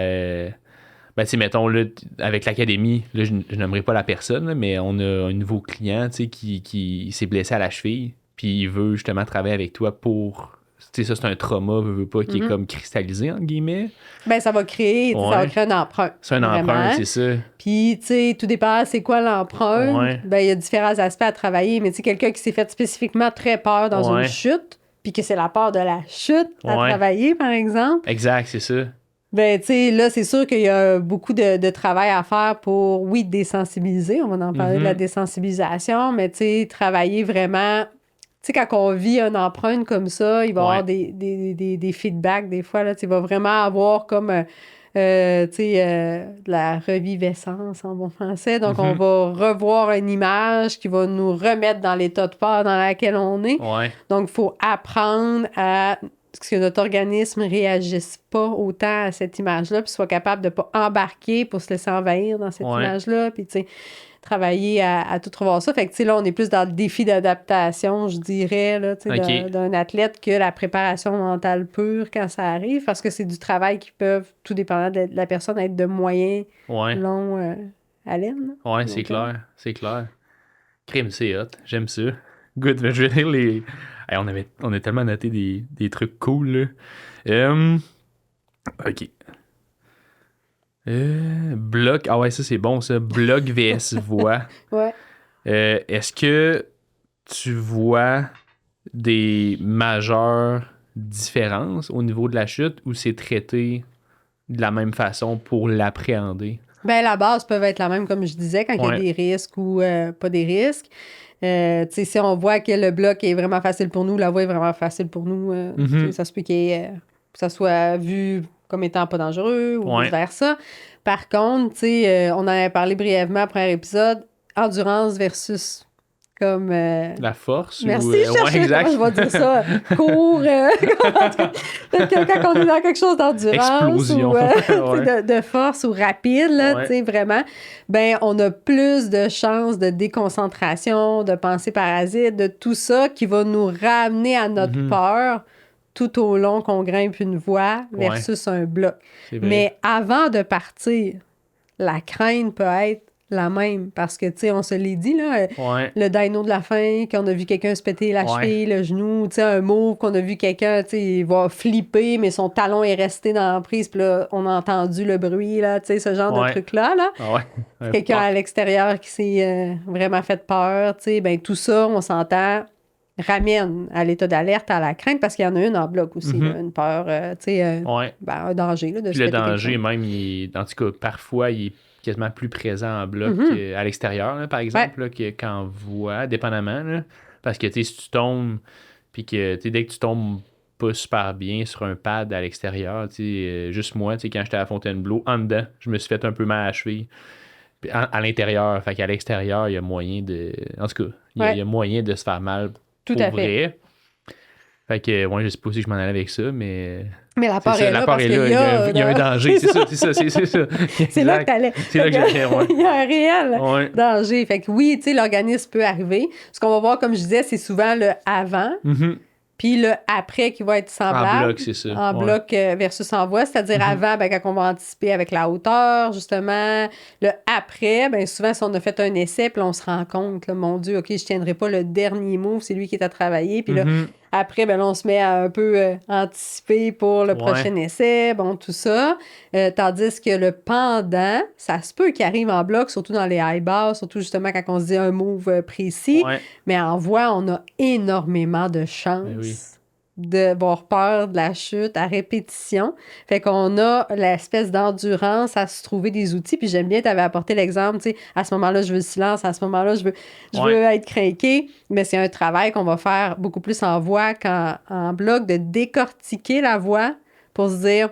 ben, tu sais, mettons, là, avec l'académie, là, je n'aimerais pas la personne, là, mais on a un nouveau client, tu sais, qui s'est blessé à la cheville, puis il veut justement travailler avec toi pour... Tu sais, ça, c'est un trauma, veut pas, qui est comme cristallisé, entre guillemets. Ben, ça va créer, ça va créer une empreinte. C'est une empreinte, c'est ça. Puis, tu sais, tout dépend, c'est quoi l'empreinte? Ben, il y a différents aspects à travailler, mais tu sais, quelqu'un qui s'est fait spécifiquement très peur dans une chute, puis que c'est la peur de la chute à travailler, par exemple. Exact, c'est ça. Ben, tu sais, là, c'est sûr qu'il y a beaucoup de travail à faire pour, oui, désensibiliser. On va en parler de la désensibilisation, mais tu sais, travailler vraiment... Tu sais, quand on vit une empreinte comme ça, il va y avoir des feedbacks des fois. Là, il va vraiment avoir comme de la reviviscence en bon français. Donc, on va revoir une image qui va nous remettre dans l'état de peur dans lequel on est. Donc, il faut apprendre à ce que notre organisme ne réagisse pas autant à cette image-là, puis soit capable de ne pas embarquer pour se laisser envahir dans cette image-là, puis tu sais, travailler à tout revoir ça. Fait que tu sais, là, on est plus dans le défi d'adaptation, je dirais, là, tu sais, d'un athlète que la préparation mentale pure quand ça arrive, parce que c'est du travail qui peuvent, tout dépendant de la personne, être de moyen, long haleine. Oui, c'est clair, c'est clair. Crime, c'est hot, j'aime ça. Good, je vais lire les... Hey, on a tellement noté des trucs cool, là. OK. Bloc. Ah ouais, ça, c'est bon, ça. Bloc vs voix. Est-ce que tu vois des majeures différences au niveau de la chute ou c'est traité de la même façon pour l'appréhender? Ben, la base peut être la même, comme je disais, quand il y a des risques ou pas des risques. Tu sais, si on voit que le bloc est vraiment facile pour nous, la voie est vraiment facile pour nous, ça se peut que ça soit vu comme étant pas dangereux ou vice-versa. Par contre, tu sais, on en avait parlé brièvement après un épisode, endurance versus comme... la force? Merci, ou, exact. Je vais dire ça. Court, quand on est dans quelque chose d'endurance ou de force ou rapide, là, tu sais, vraiment, ben on a plus de chances de déconcentration, de pensée parasite, de tout ça qui va nous ramener à notre peur tout au long qu'on grimpe une voie versus un bloc. Mais avant de partir, la crainte peut être la même, parce que, tu sais, on se l'est dit, là, le dino de la fin, qu'on a vu quelqu'un se péter la cheville, le genou, tu sais, un move qu'on a vu quelqu'un, tu sais, il va flipper, mais son talon est resté dans la prise, puis là, on a entendu le bruit, là, tu sais, ce genre de truc-là, là. Quelqu'un à l'extérieur qui s'est vraiment fait peur, tu sais, ben tout ça, on s'entend, ramène à l'état d'alerte, à la crainte, parce qu'il y en a une en bloc aussi, là, une peur, tu sais, ben, un danger, là, de se le péter danger, même, en tout cas, parfois, il est quasiment plus présent en bloc qu'à l'extérieur, là, par exemple, là, qu'en voie, dépendamment. Là, parce que si tu tombes, puis que dès que tu tombes pas super bien sur un pad à l'extérieur, juste moi, quand j'étais à Fontainebleau, en dedans, je me suis fait un peu mal à la cheville. Puis à l'intérieur, fait qu'à l'extérieur, il y a moyen de... En tout cas, il y a moyen de se faire mal tout pour à vrai. Fait. Fait que, je sais pas si je m'en allais avec ça, mais la peur est là, parce qu'il y a un danger, c'est ça. C'est là que t'allais. C'est là que j'allais, Il y a un réel danger. Fait que oui, tu sais, l'organisme peut arriver. Ce qu'on va voir, comme je disais, c'est souvent le avant. puis le après qui va être semblable. En bloc, c'est ça. En Ouais. bloc versus en voie, c'est-à-dire avant, ben, quand on va anticiper avec la hauteur, justement. Le après, ben, souvent, si on a fait un essai, puis on se rend compte, là, mon Dieu, OK, je tiendrai pas le dernier move, c'est lui qui est à travailler. Puis là, Mhm. après, ben, là, on se met à un peu anticiper pour le Ouais. prochain essai, bon, tout ça. Tandis que le pendant, ça se peut qu'il arrive en bloc, surtout dans les high bars, surtout justement quand on se dit un move précis. Ouais. Mais en voix, on a énormément de chance Ben oui. d'avoir peur de la chute à répétition. Fait qu'on a l'espèce d'endurance à se trouver des outils. Puis j'aime bien, tu avais apporté l'exemple, tu sais, à ce moment-là, je veux le silence, à ce moment-là, je veux être craqué. Mais c'est un travail qu'on va faire beaucoup plus en voix qu'en bloc, de décortiquer la voix pour se dire...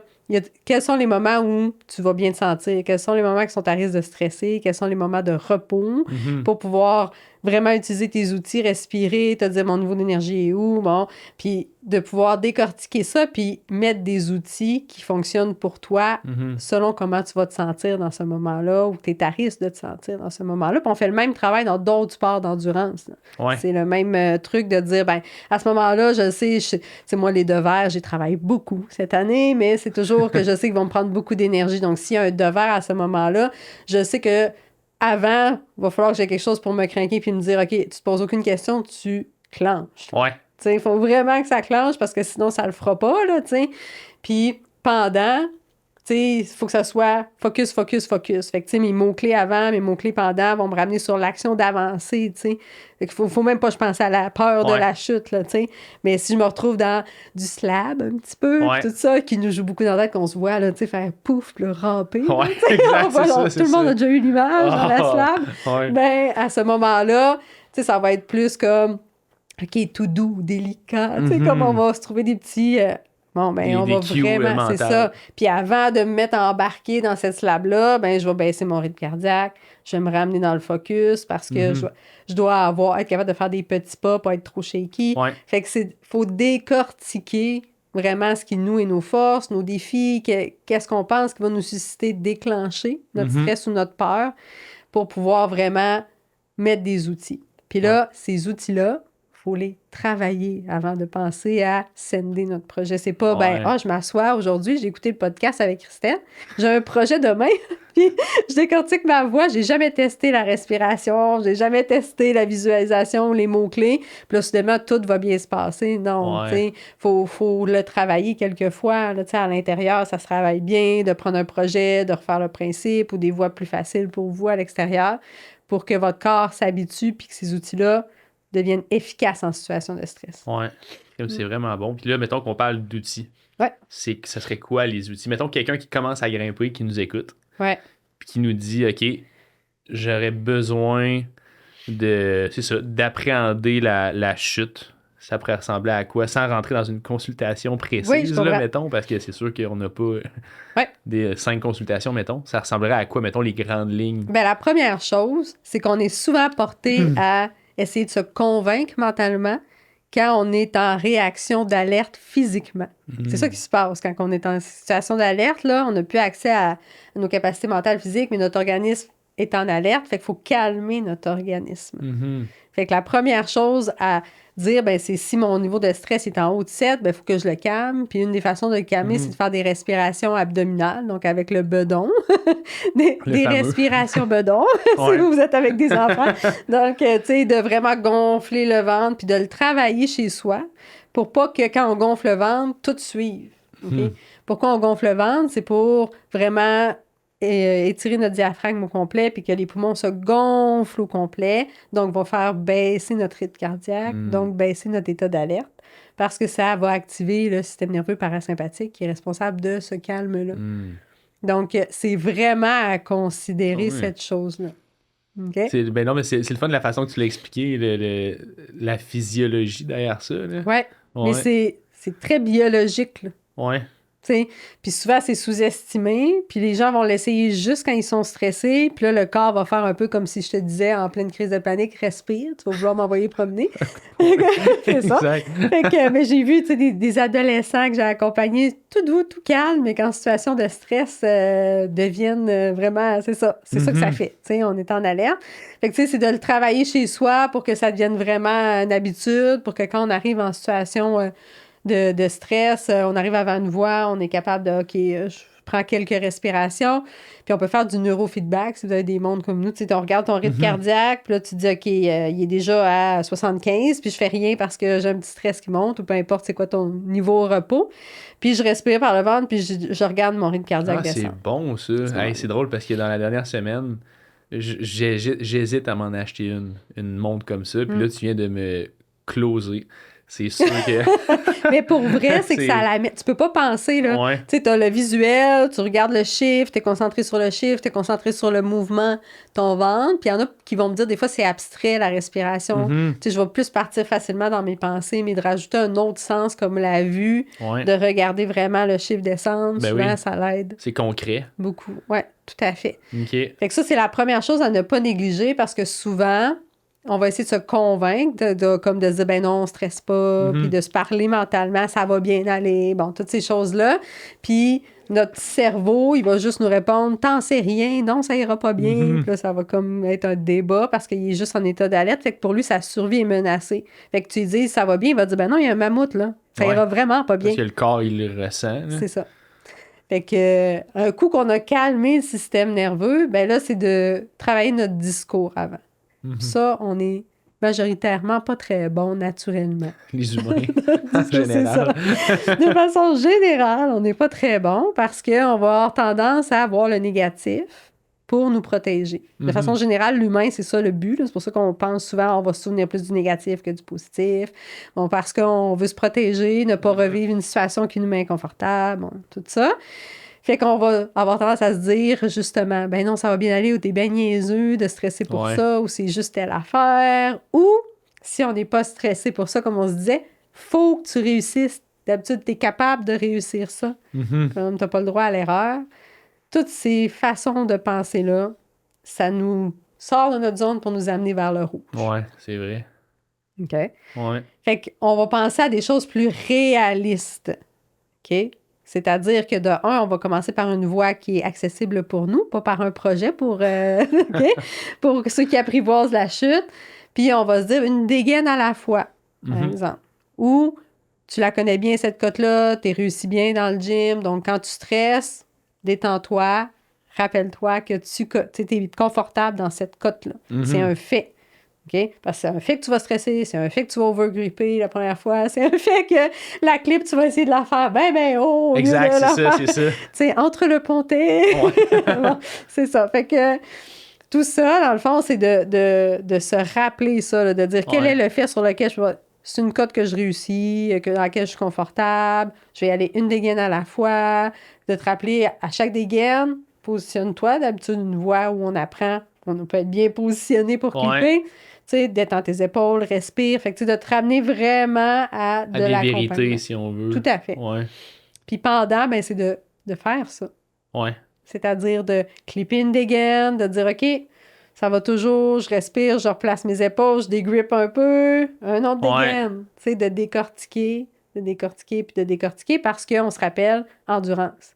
quels sont les moments où tu vas bien te sentir? Quels sont les moments qui sont à risque de stresser? Quels sont les moments de repos pour pouvoir vraiment utiliser tes outils, respirer, te dire mon niveau d'énergie est où, bon, puis de pouvoir décortiquer ça, puis mettre des outils qui fonctionnent pour toi selon comment tu vas te sentir dans ce moment-là ou tu es à risque de te sentir dans ce moment-là. Puis on fait le même travail dans d'autres sports d'endurance. Ouais. C'est le même truc de dire, ben à ce moment-là, je sais, c'est moi, les devers, j'ai travaillé beaucoup cette année, mais c'est toujours que je sais qu'ils vont me prendre beaucoup d'énergie. Donc, s'il y a un devers à ce moment-là, je sais que avant, il va falloir que j'ai quelque chose pour me craquer puis me dire, OK, tu te poses aucune question, tu clenches. Ouais. Tu sais, il faut vraiment que ça clenche parce que sinon, ça le fera pas, là, tu sais. Puis, pendant, tu sais, il faut que ça soit focus, focus, focus. Fait que, tu sais, mes mots-clés avant, mes mots-clés pendant vont me ramener sur l'action d'avancer, tu sais. Fait qu'il faut même pas que je pense à la peur de la chute, là, tu sais. Mais si je me retrouve dans du slab, un petit peu, tout ça, qui nous joue beaucoup dans la tête, qu'on se voit, là, tu sais, faire pouf, puis le ramper. Ouais, là, exact, voilà, c'est tout ça, le monde a déjà eu l'image dans la slab. Ouais. Ben, à ce moment-là, tu sais, ça va être plus comme, OK, tout doux, délicat, tu sais, comme on va se trouver des petits... bon, ben, on va cues, vraiment, c'est ça. Puis avant de me mettre à embarquer dans cette slab-là, ben, je vais baisser mon rythme cardiaque, je vais me ramener dans le focus parce que je dois être capable de faire des petits pas, pas être trop shaky. Ouais. Fait que faut décortiquer vraiment ce qui nous est nos forces, nos défis, qu'est-ce qu'on pense qui va nous susciter, déclencher notre stress ou notre peur pour pouvoir vraiment mettre des outils. Puis là, ces outils-là, faut les travailler avant de penser à sender notre projet. C'est pas, je m'assois aujourd'hui, j'ai écouté le podcast avec Christelle, j'ai un projet demain, puis je décortique ma voix, j'ai jamais testé la respiration, j'ai jamais testé la visualisation, les mots-clés, puis là, soudainement, tout va bien se passer. Non, tu sais, faut le travailler quelquefois, là, tu sais, à l'intérieur, ça se travaille bien, de prendre un projet, de refaire le principe ou des voies plus faciles pour vous à l'extérieur, pour que votre corps s'habitue, puis que ces outils-là deviennent efficaces en situation de stress. Ouais. C'est vraiment bon. Puis là, mettons qu'on parle d'outils. Ouais. Ça serait quoi les outils? Mettons quelqu'un qui commence à grimper, qui nous écoute. Ouais. Puis qui nous dit, OK, j'aurais besoin d'appréhender la chute. Ça pourrait ressembler à quoi? Sans rentrer dans une consultation précise, là, mettons, parce que c'est sûr qu'on n'a pas des 5 consultations, mettons. Ça ressemblerait à quoi, mettons, les grandes lignes? Ben, la première chose, c'est qu'on est souvent porté à essayer de se convaincre mentalement quand on est en réaction d'alerte physiquement. C'est ça qui se passe quand on est en situation d'alerte. Là, on n'a plus accès à nos capacités mentales physiques, mais notre organisme est en alerte. Fait qu'il faut calmer notre organisme. Fait que la première chose à dire, ben, c'est si mon niveau de stress est en haut de 7, ben, il faut que je le calme. Puis une des façons de le calmer, c'est de faire des respirations abdominales, donc avec le bedon. des respirations bedon, si vous êtes avec des enfants. Donc, tu sais, de vraiment gonfler le ventre, puis de le travailler chez soi pour pas que quand on gonfle le ventre, tout suive. Okay? Pourquoi on gonfle le ventre? C'est pour vraiment étirer notre diaphragme au complet puis que les poumons se gonflent au complet, donc vont faire baisser notre rythme cardiaque, donc baisser notre état d'alerte, parce que ça va activer le système nerveux parasympathique qui est responsable de ce calme-là. Donc, c'est vraiment à considérer cette chose-là. Okay? Ben non, mais c'est le fun de la façon que tu l'as expliqué, la physiologie derrière ça. Là. Ouais, mais c'est très biologique, là. Ouais. sais. Puis souvent, c'est sous-estimé. Puis les gens vont l'essayer juste quand ils sont stressés. Puis là, le corps va faire un peu comme si je te disais en pleine crise de panique, respire, tu vas vouloir m'envoyer promener. C'est ça. Exact. Fait que, mais j'ai vu, tu sais, des adolescents que j'ai accompagnés, tout doux, tout calme, mais qu'en situation de stress, deviennent vraiment, c'est ça. C'est ça que ça fait. Tu sais, on est en alerte. Fait que, tu sais, c'est de le travailler chez soi pour que ça devienne vraiment une habitude, pour que quand on arrive en situation de stress, on arrive avant une voix, on est capable de, OK, je prends quelques respirations, puis on peut faire du neurofeedback si vous avez des mondes comme nous. Tu sais, on regarde ton rythme cardiaque, puis là, tu te dis, OK, il est déjà à 75, puis je fais rien parce que j'ai un petit stress qui monte, ou peu importe c'est quoi ton niveau au repos. Puis je respire par le ventre, puis je regarde mon rythme cardiaque C'est descendre. bon, ça. Hey, c'est drôle parce que dans la dernière semaine, j'hésite à m'en acheter une montre comme ça, puis là, tu viens de me closer. C'est sûr que... Mais pour vrai, c'est que ça la met. Tu peux pas penser, là. Ouais. Tu sais, t'as le visuel, tu regardes le chiffre, t'es concentré sur le chiffre, t'es concentré sur le mouvement, ton ventre. Puis il y en a qui vont me dire, des fois, c'est abstrait, la respiration. Tu sais, je vais plus partir facilement dans mes pensées, mais de rajouter un autre sens comme la vue, Ouais. de regarder vraiment le chiffre descendre, Ben souvent, oui. ça l'aide C'est concret. beaucoup. Ouais, tout à fait. OK. Fait que ça, c'est la première chose à ne pas négliger parce que souvent, on va essayer de se convaincre, comme de se dire, ben non, on stresse pas, puis de se parler mentalement, ça va bien aller, bon, toutes ces choses-là. Puis notre cerveau, il va juste nous répondre, t'en sais rien, non, ça ira pas bien. Puis là, ça va comme être un débat parce qu'il est juste en état d'alerte. Fait que pour lui, sa survie est menacée. Fait que tu lui dis, ça va bien, il va dire, ben non, il y a un mammouth, là. Ça ira vraiment pas bien. Parce que le corps, il le ressent. Là. C'est ça. Fait que, un coup qu'on a calmé le système nerveux, ben là, c'est de travailler notre discours avant. Ça, on est majoritairement pas très bon naturellement. Les humains, en C'est général. ça. De façon générale, on n'est pas très bon parce qu'on va avoir tendance à voir le négatif pour nous protéger. De façon générale, l'humain, c'est ça le but. Là. C'est pour ça qu'on pense souvent on va se souvenir plus du négatif que du positif. Bon, parce qu'on veut se protéger, ne pas revivre une situation qui nous met inconfortable, bon, tout ça. Fait qu'on va avoir tendance à se dire, justement, ben non, ça va bien aller, ou t'es bien niaiseux de stresser pour ça, ou c'est juste telle affaire. Ou, si on n'est pas stressé pour ça, comme on se disait, faut que tu réussisses. D'habitude, t'es capable de réussir ça. Comme t'as pas le droit à l'erreur. Toutes ces façons de penser-là, ça nous sort de notre zone pour nous amener vers le rouge. Ouais, c'est vrai. OK? Ouais. Fait qu'on va penser à des choses plus réalistes. OK? C'est-à-dire que de un, on va commencer par une voie qui est accessible pour nous, pas par un projet pour, pour ceux qui apprivoisent la chute. Puis on va se dire une dégaine à la fois, par exemple. Ou tu la connais bien, cette cote-là, tu réussi bien dans le gym, donc quand tu stresses, détends-toi, rappelle-toi que tu es confortable dans cette cote-là. C'est un fait. OK? Parce que c'est un fait que tu vas stresser, c'est un fait que tu vas overgripper la première fois, c'est un fait que la clip, tu vas essayer de la faire ben haut. Exact, c'est ça. Tu sais, entre le pontet. Bon, c'est ça. Fait que tout ça, dans le fond, c'est de se rappeler ça, là, de dire quel est le fait sur lequel je vais... C'est une cote que je réussis, dans laquelle je suis confortable. Je vais y aller une dégaine à la fois. De te rappeler à chaque dégaine, positionne-toi. D'habitude, une voie où on apprend, on peut être bien positionné pour clipper. Tu sais, détends tes épaules, respire. Fait que, tu sais, de te ramener vraiment à de des l'accompagnement. vérités, si on veut. Tout à fait. Ouais. Puis pendant, ben, c'est de faire ça. Ouais. C'est-à-dire de clipper une dégaine, de dire, OK, ça va toujours, je respire, je replace mes épaules, je dégrippe un peu, un autre dégaine. Tu sais, de décortiquer puis de décortiquer parce qu'on se rappelle endurance.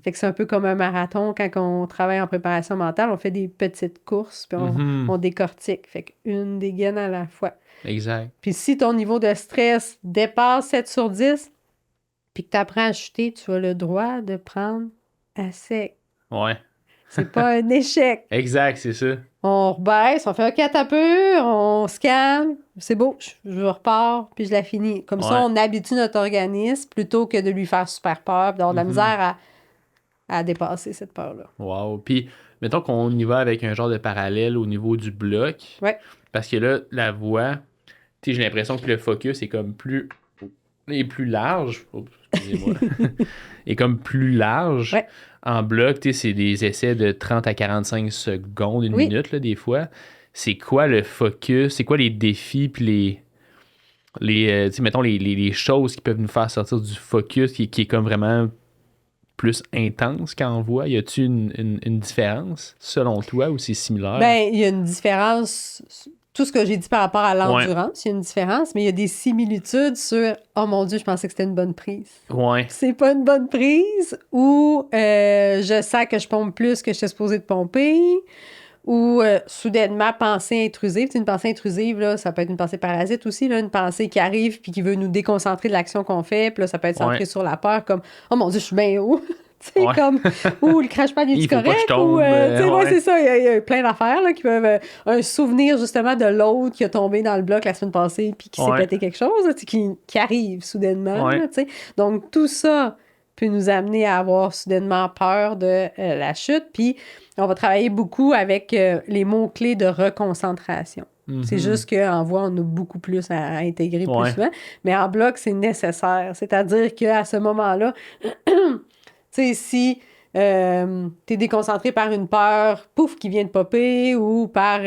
Fait que c'est un peu comme un marathon quand on travaille en préparation mentale, on fait des petites courses puis on décortique. Fait qu'une dégaine à la fois. Exact. Puis si ton niveau de stress dépasse 7 sur 10 puis que tu apprends à chuter, tu as le droit de prendre à sec. Ouais. C'est pas un échec. Exact, c'est ça. On rebaisse, on fait OK, t'as peu, on se calme, c'est beau, je repars, puis je la finis. Comme ça, on habitue notre organisme plutôt que de lui faire super peur, puis d'avoir de la misère à dépasser cette peur-là. Wow. Puis, mettons qu'on y va avec un genre de parallèle au niveau du bloc. Ouais. Parce que là, la voix, tu sais, j'ai l'impression que le focus est comme plus large. Oh, excusez-moi. est comme plus large. Ouais. En bloc, tu sais, c'est des essais de 30 à 45 secondes, une minute, là, des fois. C'est quoi le focus? C'est quoi les défis puis tu sais, mettons, les choses qui peuvent nous faire sortir du focus qui est comme vraiment plus intense qu'envoi? Y a-t-il une différence selon toi ou c'est similaire? Ben, il y a une différence. Tout ce que j'ai dit par rapport à l'endurance, il y a une différence, mais il y a des similitudes sur « Oh mon Dieu, je pensais que c'était une bonne prise. Ouais. C'est pas une bonne prise » ou je sens que je pompe plus que je suis supposée de pomper » ou soudainement, pensée intrusive. Une pensée intrusive, là, ça peut être une pensée parasite aussi, là, une pensée qui arrive puis qui veut nous déconcentrer de l'action qu'on fait. Puis là, ça peut être centré sur la peur, comme « Oh mon Dieu, je suis bien haut. » Tu sais, comme, ou le crash-pad est correct, pas que je tombe, ou, c'est ça, il y a plein d'affaires, là, qui peuvent, un souvenir, justement, de l'autre qui a tombé dans le bloc la semaine passée, puis qui s'est pété quelque chose, là, qui arrive soudainement, là, tu sais. Donc, tout ça peut nous amener à avoir soudainement peur de la chute, puis on va travailler beaucoup avec les mots-clés de reconcentration. C'est juste qu'en voix, on a beaucoup plus à intégrer plus souvent, mais en bloc, c'est nécessaire. C'est-à-dire qu'à ce moment-là, tu sais, si t'es déconcentré par une peur, pouf, qui vient de popper, ou par, tu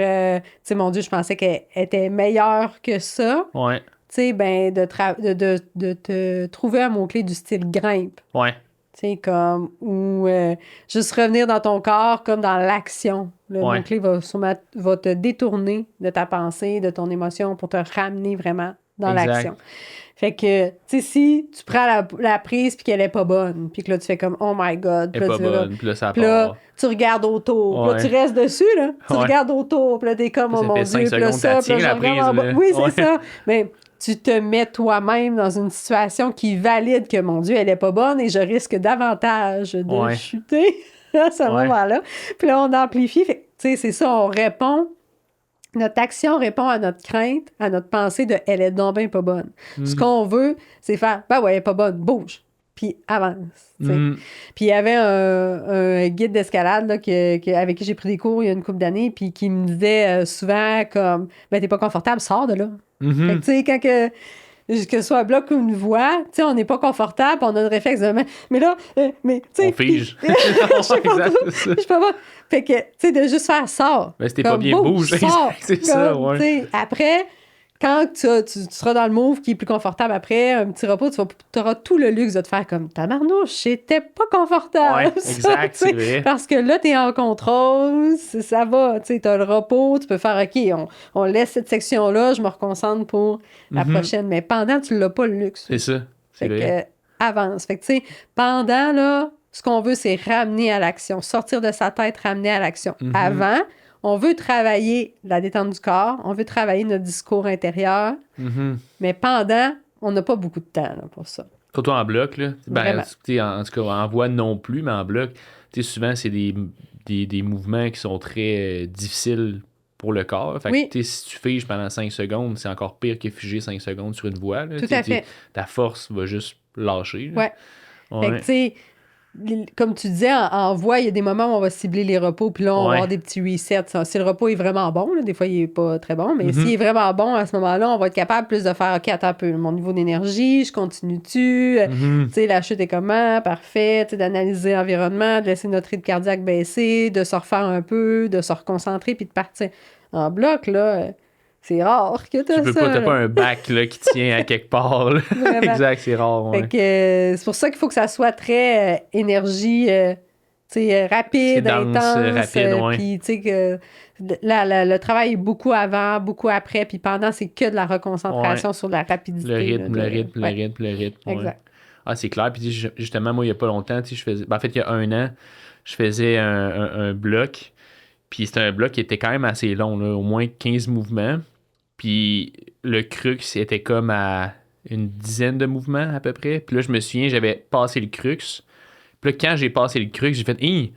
sais, mon Dieu, je pensais qu'elle était meilleure que ça. Ouais. Tu sais, ben, de te trouver un mot-clé du style grimpe. Ouais. Tu sais, comme, ou juste revenir dans ton corps comme dans l'action. Le mot-clé va te détourner de ta pensée, de ton émotion pour te ramener vraiment dans l'action. Fait que, tu sais, si tu prends la prise puis qu'elle est pas bonne, puis que là, tu fais comme « Oh my God! » Elle est pas bonne, puis là, ça puis là, tu regardes autour. Puis là, tu restes dessus, là. Tu regardes autour, puis là, t'es comme « Oh mon Dieu! » Puis là, ça, puis là, oui, c'est ça. Mais tu te mets toi-même dans une situation qui valide que, mon Dieu, elle est pas bonne et je risque davantage de chuter à ce moment-là. Puis là, on amplifie. Fait, tu sais, c'est ça, on répond. Notre action répond à notre crainte, à notre pensée de « elle est donc bien pas bonne ». Ce qu'on veut, c'est faire « ben ouais, elle est pas bonne, bouge ». Puis avance. Puis il y avait un guide d'escalade là, avec qui j'ai pris des cours il y a une couple d'années, puis qui me disait souvent comme « ben t'es pas confortable, sors de là ». Fait que tu sais, quand que ce soit un bloc ou une voix, tu sais, on n'est pas confortable, on a le réflexe de « mais là, mais tu sais... » On fige. Je sais pas trop, je sais pas. Fait que, tu sais, de juste faire « sors ». Mais c'était pas bien bouge. C'est ça, ouais. Après, quand tu seras dans le move qui est plus confortable après, un petit repos, tu auras tout le luxe de te faire comme tabarnouche, j'étais pas confortable. Ouais, exact, c'est vrai. Parce que là, t'es en contrôle, ça va, tu sais, t'as le repos, tu peux faire OK, on laisse cette section-là, je me reconcentre pour la prochaine. Mais pendant, tu l'as pas le luxe. C'est ça. Fait que, avance. Fait que, tu sais, pendant, là, ce qu'on veut, c'est ramener à l'action. Sortir de sa tête, ramener à l'action. Avant, on veut travailler la détente du corps, on veut travailler notre discours intérieur, mais pendant, on n'a pas beaucoup de temps là, pour ça. Surtout en bloc, là. Ben, en tout cas, en voix non plus, mais en bloc, souvent, c'est des mouvements qui sont très difficiles pour le corps. Fait que, si tu figes pendant 5 secondes, c'est encore pire que figer 5 secondes sur une voix. Là. Tout à fait. Ta force va juste lâcher. Là. Fait que, tu sais, comme tu disais, en voix, il y a des moments où on va cibler les repos, puis là, on va avoir des petits resets. Si le repos est vraiment bon, là, des fois, il n'est pas très bon, mais s'il est vraiment bon, à ce moment-là, on va être capable plus de faire, OK, attends un peu, mon niveau d'énergie, je continue-tu? Tu sais, la chute est comment? Parfait. Tu sais, d'analyser l'environnement, de laisser notre rythme cardiaque baisser, de se refaire un peu, de se reconcentrer, puis de partir. En bloc, là... C'est rare que t'as ça. T'as pas un bac là, qui tient à quelque part. Là. Exact, c'est rare. Ouais. Fait que, c'est pour ça qu'il faut que ça soit très énergie rapide, dense, intense. Rapide, puis, tu sais, que le travail est beaucoup avant, beaucoup après. Puis pendant, c'est que de la reconcentration sur de la rapidité. Le rythme. Exact. Ah, c'est clair. Puis justement, moi, il n'y a pas longtemps, je faisais... en fait, il y a 1 an, je faisais un bloc. Puis c'était un bloc qui était quand même assez long, là, au moins 15 mouvements. Puis le crux, c'était comme à une dizaine de mouvements à peu près. Puis là, je me souviens, j'avais passé le crux. Puis là, quand j'ai passé le crux, j'ai fait « Hey! »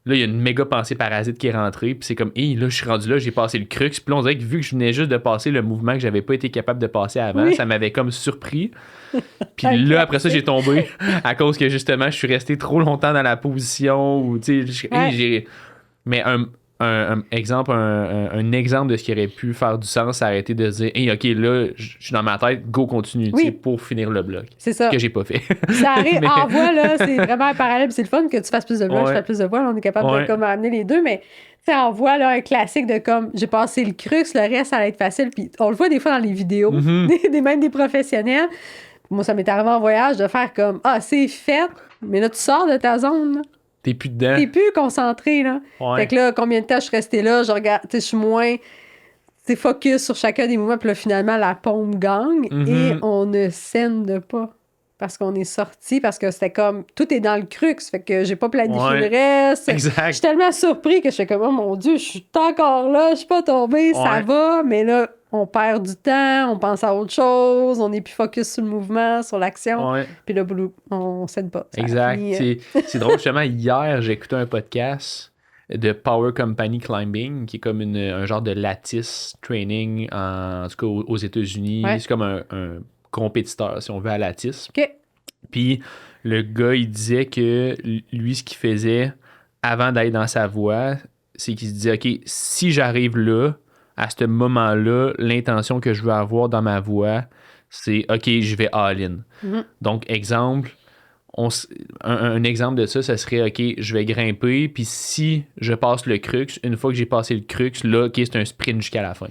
Là, il y a une méga pensée parasite qui est rentrée. Puis c'est comme « Hey! » Là, je suis rendu là, j'ai passé le crux. Puis là, on dirait que vu que je venais juste de passer le mouvement que j'avais pas été capable de passer avant, ça m'avait comme surpris. Puis là, après ça, j'ai tombé à cause que justement, je suis resté trop longtemps dans la position où, tu sais, j'ai... Mais un exemple de ce qui aurait pu faire du sens, c'est arrêter de dire hey, OK, là, je suis dans ma tête, go, continue pour finir le bloc. C'est ça. Ce que j'ai pas fait. Ça arrive en voix, là, c'est vraiment un parallèle. C'est le fun que tu fasses plus de blocs, je fais plus de voix. On est capable de comme amener les deux, mais tu sais, on voit là, un classique de comme j'ai passé le crux, le reste, ça va être facile. Puis on le voit des fois dans les vidéos, même des professionnels. moi, ça m'est arrivé en voyage de faire comme « Ah, c'est fait! » Mais là, tu sors de ta zone, là. T'es plus dedans. T'es plus concentré, là. Ouais. Fait que là, combien de temps je suis restée là? Je regarde, tu sais, je suis moins... C'est focus sur chacun des mouvements, puis là, finalement, la paume gagne et on ne scène pas. Parce qu'on est sorti, parce que c'était comme... Tout est dans le crux, fait que j'ai pas planifié le reste. Exact. Je suis tellement surpris que je fais comme « Oh mon Dieu, je suis encore là, je suis pas tombée, ça va. » Mais là, on perd du temps, on pense à autre chose, on est plus focus sur le mouvement, sur l'action. Ouais. Puis là, on scène pas. Ça Exact. finit, C'est drôle, justement, hier, j'ai écouté un podcast de Power Company Climbing, qui est comme un genre de lattice training, en tout cas aux États-Unis. Ouais. C'est comme un compétiteur, si on veut, à lattice. OK. Puis le gars, il disait que lui, ce qu'il faisait avant d'aller dans sa voie, c'est qu'il se disait, OK, si j'arrive là, à ce moment-là, l'intention que je veux avoir dans ma voie, c'est, OK, je vais all-in. Donc, exemple, un exemple de ça, ça serait, OK, je vais grimper, puis si je passe le crux, une fois que j'ai passé le crux, là, OK, c'est un sprint jusqu'à la fin.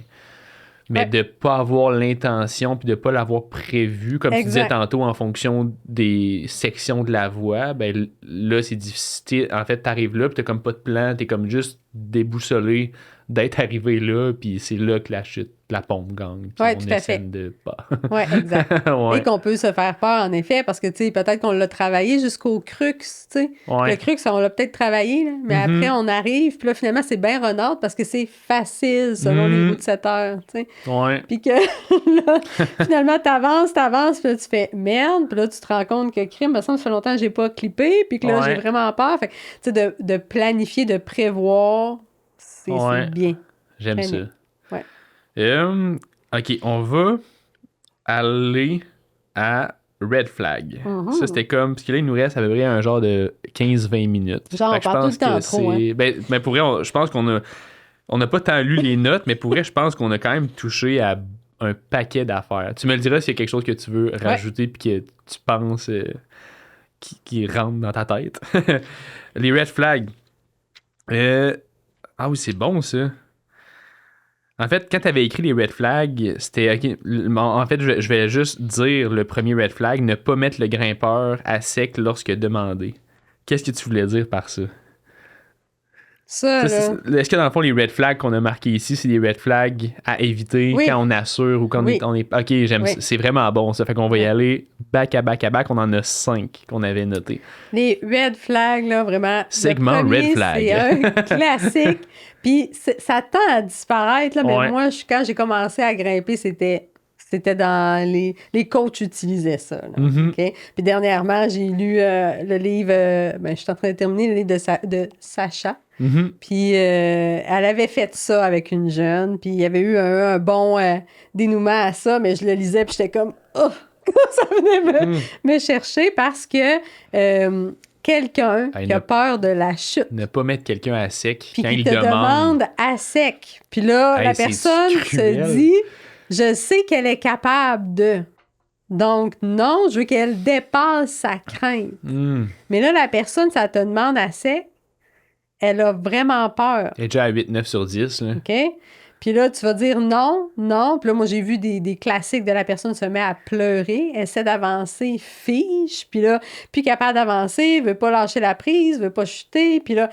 Mais de ne pas avoir l'intention puis de ne pas l'avoir prévu, comme tu disais tantôt, en fonction des sections de la voie, ben là, c'est difficile. En fait, tu arrives là, puis tu n'as comme pas de plan, tu es comme juste déboussolé d'être arrivé là, puis c'est là que la chute, la pompe gagne. Oui, tout à fait. De pas. Oui, exact. Et qu'on peut se faire peur, en effet, parce que, tu sais, peut-être qu'on l'a travaillé jusqu'au crux, tu sais. Le crux, on l'a peut-être travaillé, là, mais après, on arrive, puis là, finalement, c'est bien renard parce que c'est facile, selon les roues de 7 heures, tu sais. Ouais. Puis que, là, finalement, t'avances, puis là, tu fais « Merde », puis là, tu te rends compte que, crime, ça fait longtemps que j'ai pas clippé, puis que là, j'ai vraiment peur. Fait que, tu sais, de planifier, de prévoir, c'est bien. J'aime Très ça. bien. Ouais. OK, on va aller à Red Flag. Ça, c'était comme... Parce que là, il nous reste à peu près un genre de 15-20 minutes. Genre, on parle tout le temps trop, hein. Ben, pour vrai, je pense qu'on a... On n'a pas tant lu les notes, mais pour vrai, je pense qu'on a quand même touché à un paquet d'affaires. Tu me le diras s'il y a quelque chose que tu veux rajouter puis que tu penses qui rentre dans ta tête. Les Red Flags. Ah oui, c'est bon, ça. En fait, quand tu avais écrit les red flags, c'était... Okay, en fait, je vais juste dire le premier red flag, ne pas mettre le grimpeur à sec lorsque demandé. Qu'est-ce que tu voulais dire par ça? Ça, là... Est-ce que dans le fond, les red flags qu'on a marqués ici, c'est des red flags à éviter quand on assure ou quand on est... OK, j'aime ça. C'est vraiment bon, ça. Fait qu'on va y aller back à back à back. On en a 5 qu'on avait notés. Les red flags, là, vraiment... Segment premier, red flag. C'est un classique. Puis ça tend à disparaître, là, mais moi, quand j'ai commencé à grimper, c'était dans les coachs utilisaient ça. Là, okay? Puis dernièrement, j'ai lu le livre, je suis en train de terminer le livre de Sacha. Puis elle avait fait ça avec une jeune, puis il y avait eu un bon dénouement à ça, mais je le lisais, puis j'étais comme « Oh! » Ça venait me chercher parce que quelqu'un qui a peur de la chute. Ne pas mettre quelqu'un à sec puis quand qui il te demande à sec. Puis là, la personne se dit « Je sais qu'elle est capable de... » Donc, non, je veux qu'elle dépasse sa crainte. Mais là, la personne, ça te demande à sec, elle a vraiment peur. Elle est déjà à 8-9 sur 10. Là. OK? Puis là, tu vas dire non. Puis là, moi, j'ai vu des classiques de la personne se met à pleurer, essaie d'avancer, fige. Puis là, plus capable d'avancer, veut pas lâcher la prise, veut pas chuter. Puis là,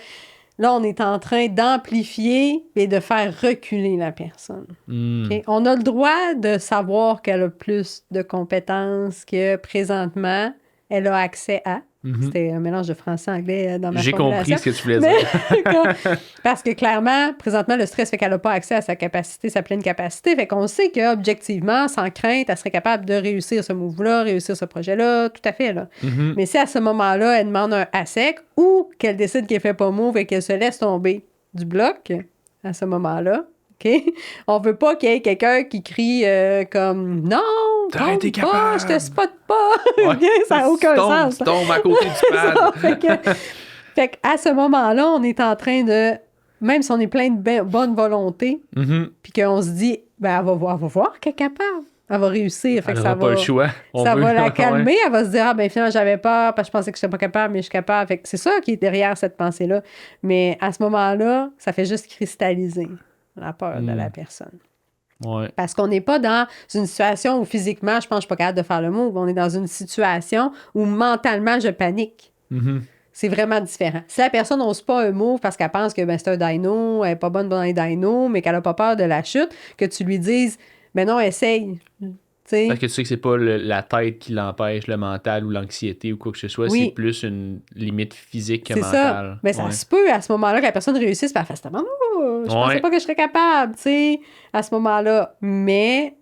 on est en train d'amplifier et de faire reculer la personne. Okay? On a le droit de savoir qu'elle a plus de compétences que présentement, elle a accès à. C'était un mélange de français-anglais dans ma J'ai formulation. compris ce que tu voulais dire. Parce que clairement, présentement, le stress fait qu'elle n'a pas accès à sa capacité, sa pleine capacité. Fait qu'on sait qu'objectivement, sans crainte, elle serait capable de réussir ce move-là, réussir ce projet-là, tout à fait. Là. Mais si à ce moment-là, elle demande un à sec ou qu'elle décide qu'elle ne fait pas move et qu'elle se laisse tomber du bloc, à ce moment-là, OK? On veut pas qu'il y ait quelqu'un qui crie comme « Non, tombe pas, je te spotte pas! » Ça n'a aucun sens. Tombe à côté du pad. Fait qu'à ce moment-là, on est en train de... Même si on est plein de bonne volonté, puis qu'on se dit « Ben, elle va voir qu'elle est capable. Elle va réussir. » Fait que ça pas le choix. Ça va la calmer. Elle va se dire « Ah, ben finalement, j'avais peur parce que je pensais que je n'étais pas capable, mais je suis capable. » Fait que c'est ça qui est derrière cette pensée-là. Mais à ce moment-là, ça fait juste cristalliser la peur de la personne. Ouais. Parce qu'on n'est pas dans une situation où physiquement, je pense que je suis pas capable de faire le move. On est dans une situation où mentalement, je panique. Mhm. C'est vraiment différent. Si la personne n'ose pas un move parce qu'elle pense que ben, c'est un dino, elle n'est pas bonne dans les dinos, mais qu'elle n'a pas peur de la chute, que tu lui dises, ben non, essaye. T'sais. Parce que tu sais que c'est pas la tête qui l'empêche, le mental ou l'anxiété ou quoi que ce soit, Oui. c'est plus une limite physique que C'est mentale. ça. Mais ça Ouais. se peut à ce moment-là que la personne réussisse par faire « Oh, je pensais Ouais. pas que je serais capable, tu sais, à ce moment-là. » Mais,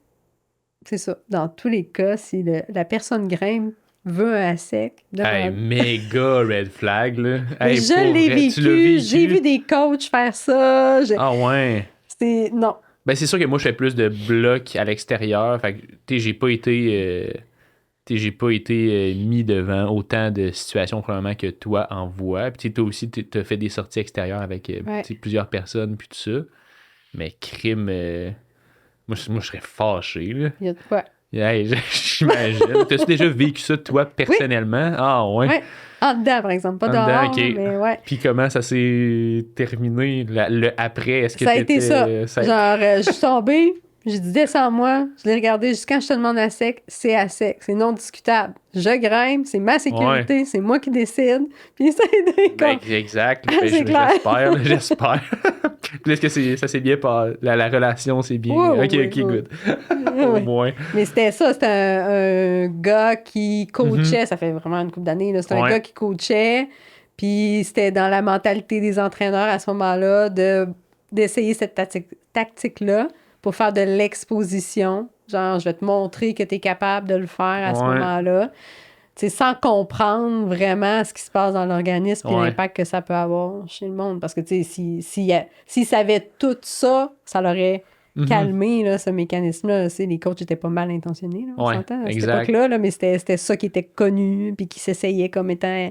c'est ça. Dans tous les cas, si la personne grimpe, veut un sec, Hey, méga red flag, là. Mais Hey, je pour l'ai vrai, tu l'as vécu, j'ai vu des coachs faire ça. Ah ouais. C'est... Non. Ben, c'est sûr que moi, je fais plus de blocs à l'extérieur. Fait que, tu sais, j'ai pas été mis devant autant de situations, probablement, que toi en vois. Puis, tu sais, toi aussi, t'as fait des sorties extérieures avec Ouais. tu sais, plusieurs personnes, puis tout ça. Mais crime, moi, je serais fâché, là. Il y a de quoi. Hey, j'imagine. T'as-tu déjà vécu ça, toi, personnellement? Ah, ouais. Ouais. En dedans, par exemple. Pas En dehors, dedans, ok. mais ouais. Puis comment ça s'est terminé, le après? Est-ce que Ça a été ça. ça a- Genre, je suis tombée, j'ai dit descends-moi, je l'ai regardé jusqu'à quand je te demande à sec, c'est à sec, c'est non discutable. Je grimpe, c'est ma sécurité, c'est moi qui décide. Puis ça a été Ben, comme... exact. C'est Ben, clair. j'espère, là, j'espère. Puis est-ce que ça s'est bien pas la relation c'est bien. Oui, ok, oui, ok, oui. good. Oui, Au oui. moins. Mais c'était ça, c'était un gars qui coachait, ça fait vraiment une couple d'années, là, c'était un Ouais. gars qui coachait, puis c'était dans la mentalité des entraîneurs à ce moment-là d'essayer cette tactique-là pour faire de l'exposition. Genre, je vais te montrer que tu es capable de le faire à ce Ouais. moment-là. Tu sais, sans comprendre vraiment ce qui se passe dans l'organisme et Ouais. l'impact que ça peut avoir chez le monde. Parce que, tu sais, s'ils savaient tout ça, ça l'aurait calmé, là, ce mécanisme-là. Tu sais, les coachs étaient pas mal intentionnés, là, on Ouais, s'entend, à cette exact. époque-là, là, mais c'était ça qui était connu puis qui s'essayait comme étant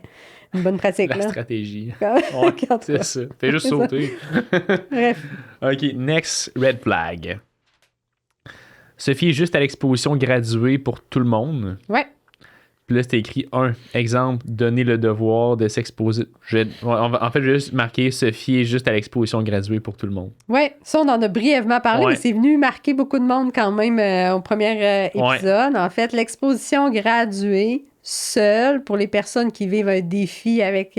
une bonne pratique. La là. stratégie. En Ouais, tout cas. c'est ça. Fais juste C'est ça. sauter. Bref. OK, next red flag. Sophie est juste à l'exposition graduée pour tout le monde. Ouais. Puis là, c'est écrit exemple, donner le devoir de s'exposer. Je vais juste marquer Sophie est juste à l'exposition graduée pour tout le monde. Oui, ça, on en a brièvement parlé, Ouais. mais c'est venu marquer beaucoup de monde quand même au premier épisode. En fait, l'exposition graduée, seule, pour les personnes qui vivent un défi avec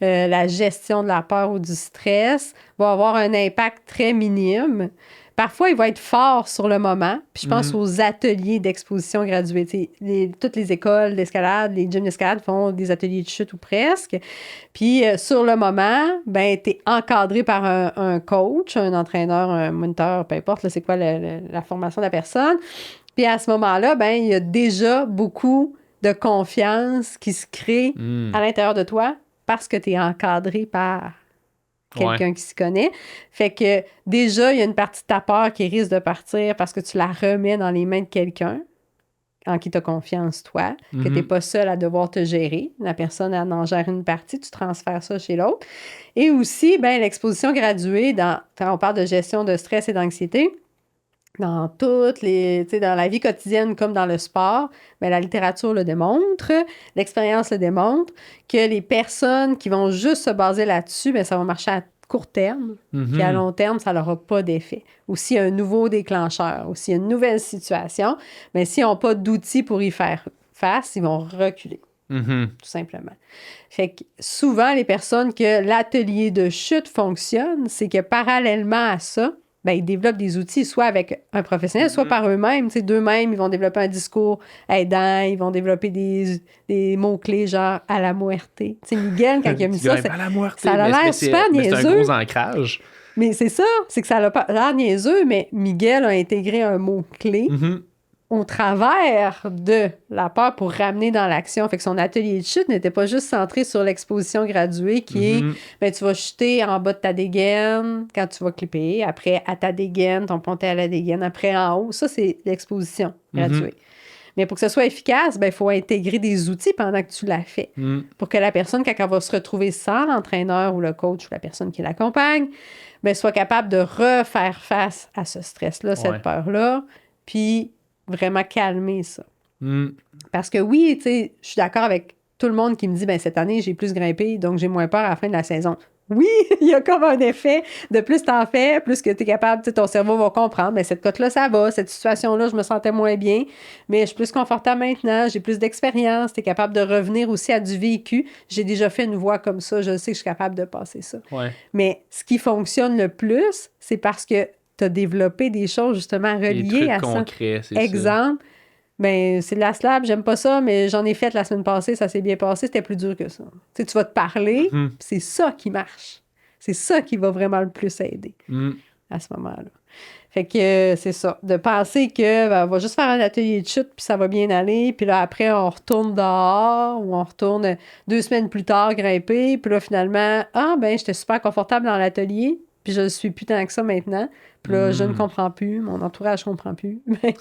la gestion de la peur ou du stress, va avoir un impact très minime. Parfois, il va être fort sur le moment. Puis je pense aux ateliers d'exposition graduée. Tu sais, toutes les écoles d'escalade, les gyms d'escalade font des ateliers de chute ou presque. Puis sur le moment, ben, tu es encadré par un coach, un entraîneur, un moniteur, peu importe, là, c'est quoi la formation de la personne. Puis à ce moment-là, ben, il y a déjà beaucoup de confiance qui se crée à l'intérieur de toi parce que tu es encadré par quelqu'un qui s'y connaît. Fait que déjà, il y a une partie de ta peur qui risque de partir parce que tu la remets dans les mains de quelqu'un en qui tu as confiance, toi, que tu n'es pas seul à devoir te gérer. La personne elle en gère une partie, tu transfères ça chez l'autre. Et aussi, ben, l'exposition graduée, quand on parle de gestion de stress et d'anxiété, dans dans la vie quotidienne comme dans le sport, ben, la littérature le démontre, l'expérience le démontre, que les personnes qui vont juste se baser là-dessus, ben, ça va marcher à court terme, puis à long terme, ça n'aura pas d'effet. Ou s'il y a un nouveau déclencheur, ou s'il y a une nouvelle situation, ben, s'ils n'ont pas d'outils pour y faire face, ils vont reculer. Tout simplement. Fait que souvent, les personnes que l'atelier de chute fonctionne, c'est que parallèlement à ça, ben, ils développent des outils, soit avec un professionnel, soit par eux-mêmes. Tu sais, d'eux-mêmes, ils vont développer un discours aidant, ils vont développer des mots-clés genre « à la muerte ». Tu sais, Miguel, quand il a mis ça, ça a l'air super C'est un niaiseux. gros ancrage. Mais c'est ça, c'est que ça a pas l'air niaiseux, mais Miguel a intégré un mot-clé au travers de la peur pour ramener dans l'action. Fait que son atelier de chute n'était pas juste centré sur l'exposition graduée qui est, ben, tu vas chuter en bas de ta dégaine quand tu vas clipper, après à ta dégaine, ton pontet à la dégaine, après en haut. Ça, c'est l'exposition graduée. Mais pour que ce soit efficace, ben, il faut intégrer des outils pendant que tu l'as fait. Pour que la personne, quand elle va se retrouver sans l'entraîneur ou le coach ou la personne qui l'accompagne, ben, soit capable de refaire face à ce stress-là, cette peur-là, puis vraiment calmer ça. Parce que oui, tu sais, je suis d'accord avec tout le monde qui me dit, ben cette année, j'ai plus grimpé, donc j'ai moins peur à la fin de la saison. Oui, il y a comme un effet de plus t'en fais, plus que tu es capable, tu sais, ton cerveau va comprendre, mais cette cote-là, ça va, cette situation-là, je me sentais moins bien, mais je suis plus confortable maintenant, j'ai plus d'expérience, tu es capable de revenir aussi à du vécu. J'ai déjà fait une voix comme ça, je sais que je suis capable de passer ça. Ouais. Mais ce qui fonctionne le plus, c'est parce que tu as développé des choses justement Des reliées trucs à ça. concrets, c'est ça. Exemple, ben, c'est de la slab, j'aime pas ça, mais j'en ai fait la semaine passée, ça s'est bien passé, c'était plus dur que ça. Tu sais, tu vas te parler, Mhm. c'est ça qui marche. C'est ça qui va vraiment le plus aider Mhm. à ce moment-là. Fait que c'est ça, de penser que ben, on va juste faire un atelier de chute, puis ça va bien aller, puis là, après, on retourne dehors, ou on retourne 2 semaines plus tard grimper, puis là, finalement, j'étais super confortable dans l'atelier, puis je le suis plus tant que ça maintenant. Puis là, je ne comprends plus, mon entourage ne comprend plus. Mais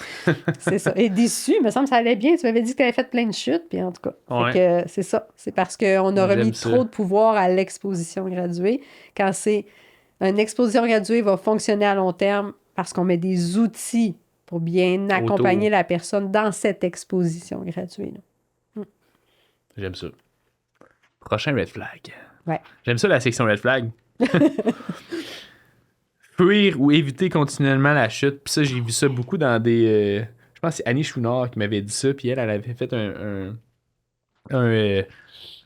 c'est ça. Et déçu, il me semble que ça allait bien. Tu m'avais dit que tu avais fait plein de chutes, puis en tout cas. Ouais. Fait que c'est ça. C'est parce qu'on a remis J'aime ça. trop de pouvoir à l'exposition graduée. Quand c'est une exposition graduée va fonctionner à long terme parce qu'on met des outils pour bien accompagner la personne dans cette exposition graduée-là. J'aime ça. Prochain red flag. Ouais. J'aime ça, la section red flag. Fuir ou éviter continuellement la chute. Puis ça, j'ai vu ça beaucoup dans des... je pense que c'est Annie Chouinard qui m'avait dit ça. Puis elle avait fait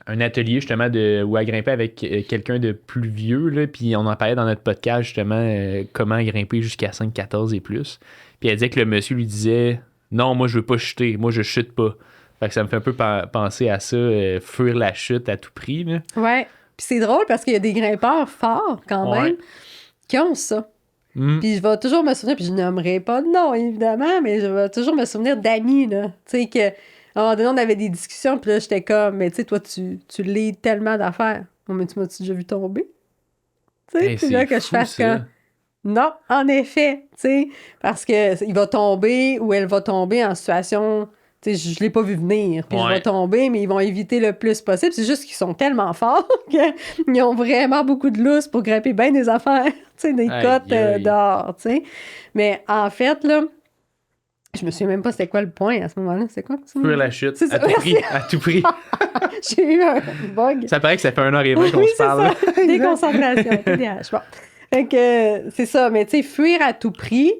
un atelier justement où elle grimpait avec quelqu'un de plus vieux. Là, puis on en parlait dans notre podcast justement comment grimper jusqu'à 5-14 et plus. Puis elle disait que le monsieur lui disait « Non, moi je veux pas chuter. Moi je chute pas. » Fait que ça me fait un peu penser à ça, fuir la chute à tout prix. Là. Ouais. Puis c'est drôle parce qu'il y a des grimpeurs forts quand même qui ont ça. Puis je vais toujours me souvenir, puis je nommerai pas de nom, évidemment, mais je vais toujours me souvenir d'amis, là. Tu sais, qu'à un moment donné, on avait des discussions, puis là, j'étais comme, mais tu sais, toi, tu lis tellement d'affaires. Bon, mais tu m'as-tu déjà vu tomber? Tu sais, puis là, que je fasse ça. comme, non, en effet, tu sais, parce que il va tomber ou elle va tomber en situation... Tu sais, je l'ai pas vu venir, puis je vais tomber, mais ils vont éviter le plus possible. C'est juste qu'ils sont tellement forts qu'ils ont vraiment beaucoup de lousse pour grimper bien des affaires, tu sais, des côtes dehors, tu sais. Mais en fait, là, je me souviens même pas c'était quoi le point à ce moment-là. C'est quoi? Fuir la chute, C'est ça, à tout prix, à tout prix. J'ai eu un bug. Ça paraît que ça fait 1h20 qu'on se parle. C'est ça. Déconcentration, TDAH. Bon. Fait que c'est ça, mais tu sais, fuir à tout prix,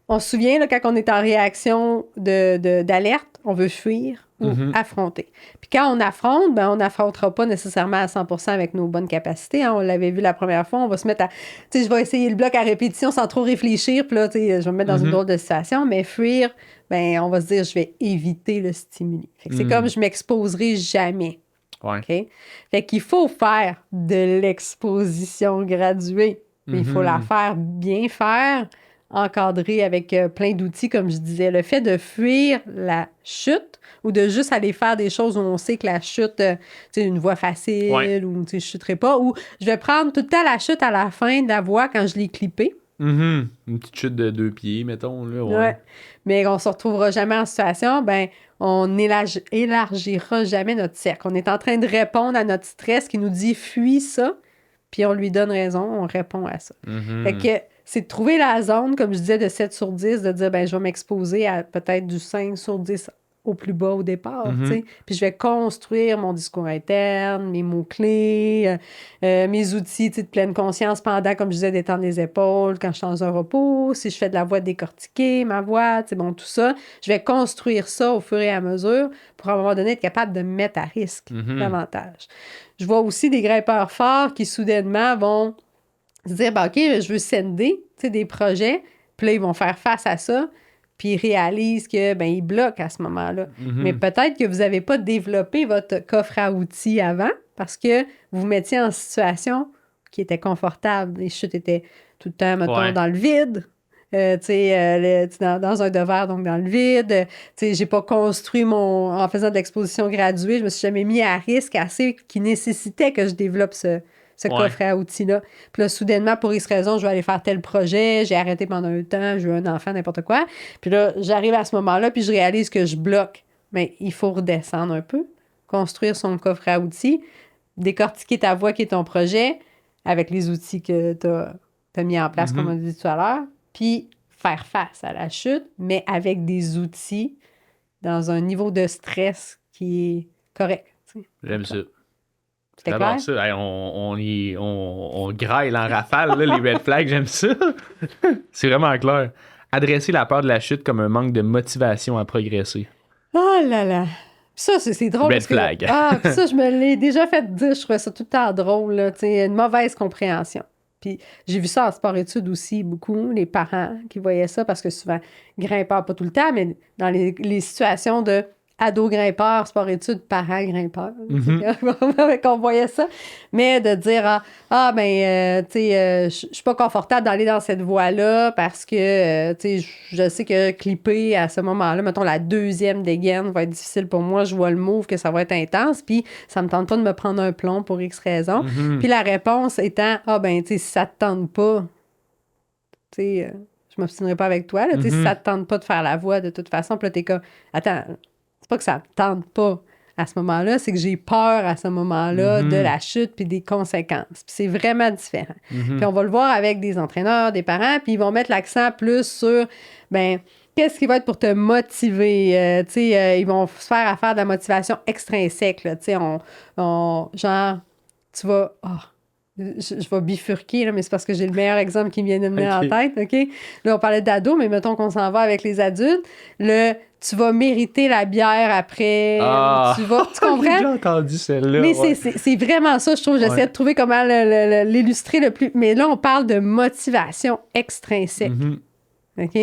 on se souvient, là, quand on est en réaction d'alerte, on veut fuir ou affronter. Puis quand on affronte, ben on n'affrontera pas nécessairement à 100% avec nos bonnes capacités. Hein. On l'avait vu la première fois, on va se mettre à... Tu sais, je vais essayer le bloc à répétition sans trop réfléchir, puis là, tu sais, je vais me mettre dans une drôle de situation, mais fuir, ben on va se dire, je vais éviter le stimuli. Fait que c'est comme, je m'exposerai jamais. Ouais. Okay? Fait qu'il faut faire de l'exposition graduée, mais il faut la faire bien faire, encadrée avec plein d'outils, comme je disais. Le fait de fuir la chute ou de juste aller faire des choses où on sait que la chute, c'est une voie facile ou je ne chuterai pas, ou je vais prendre tout le temps la chute à la fin de la voie quand je l'ai clippée. Une petite chute de 2 pieds, mettons. Là, ouais. Mais on ne se retrouvera jamais en situation, ben on n'élargira jamais notre cercle. On est en train de répondre à notre stress qui nous dit « fuis ça », puis on lui donne raison, on répond à ça. Fait que c'est de trouver la zone, comme je disais, de 7 sur 10, de dire, ben je vais m'exposer à peut-être du 5 sur 10 au plus bas au départ, tu sais. Puis je vais construire mon discours interne, mes mots-clés, mes outils, de pleine conscience pendant, comme je disais, d'étendre les épaules quand je suis dans un repos, si je fais de la voix décortiquée, ma voix, bon, tout ça. Je vais construire ça au fur et à mesure pour, à un moment donné, être capable de me mettre à risque davantage. Je vois aussi des grimpeurs forts qui, soudainement, vont se dire, ben, OK, je veux sender, des projets, puis là, ils vont faire face à ça, puis ils réalisent que, ben, ils bloquent à ce moment-là. Mais peut-être que vous n'avez pas développé votre coffre à outils avant parce que vous vous mettiez en situation qui était confortable. Les chutes étaient tout le temps, mettons, dans le vide. Dans un devers, donc dans le vide. J'ai pas construit en faisant de l'exposition graduée, je me suis jamais mis à risque assez qui nécessitait que je développe ce coffre à outils-là. Puis là, soudainement, pour X raison, je vais aller faire tel projet, j'ai arrêté pendant un temps, j'ai eu un enfant, n'importe quoi. Puis là, j'arrive à ce moment-là, puis je réalise que je bloque. Mais il faut redescendre un peu, construire son coffre à outils, décortiquer ta voie qui est ton projet avec les outils que tu as mis en place, comme on a dit tout à l'heure, puis faire face à la chute, mais avec des outils dans un niveau de stress qui est correct. J'aime ça. C'était clair? J'adore ça. Hey, on graille en rafale, là, les red flags, j'aime ça. C'est vraiment clair. Adresser la peur de la chute comme un manque de motivation à progresser. Oh là là! Ça, c'est drôle. Red parce que- flag. puis ça, je me l'ai déjà fait dire. Je trouvais ça tout le temps drôle. Là, tu sais, une mauvaise compréhension. Puis j'ai vu ça en sport-études aussi, beaucoup, les parents qui voyaient ça, parce que souvent, grimpeurs, pas tout le temps, mais dans les situations de ados grimpeurs, sport-études, parents grimpeurs, qu'on voyait ça. Mais de dire, tu sais, je suis pas confortable d'aller dans cette voie-là parce que, tu sais, je sais que clipper à ce moment-là, mettons, la deuxième dégaine va être difficile pour moi. Je vois le move que ça va être intense, puis ça me tente pas de me prendre un plomb pour X raison. Puis la réponse étant, tu sais, si ça te tente pas, tu sais, je m'obstinerai pas avec toi, là, tu sais, si ça te tente pas de faire la voie de toute façon, puis là, t'es comme, attends, c'est pas que ça me tente pas à ce moment-là, c'est que j'ai peur à ce moment-là de la chute puis des conséquences. Puis c'est vraiment différent. Puis on va le voir avec des entraîneurs, des parents, puis ils vont mettre l'accent plus sur, qu'est-ce qui va être pour te motiver? Tu sais, ils vont se faire de la motivation extrinsèque, là. Tu sais, genre, tu vas... Je vais bifurquer, là, mais c'est parce que j'ai le meilleur exemple qui me vient de me venir en tête, OK? Là, on parlait d'ados, mais mettons qu'on s'en va avec les adultes. Tu vas mériter la bière après. Tu comprends? J'ai déjà entendu celle-là. Mais ouais. c'est vraiment ça, je trouve. J'essaie de trouver comment l'illustrer le plus. Mais là, on parle de motivation extrinsèque. OK?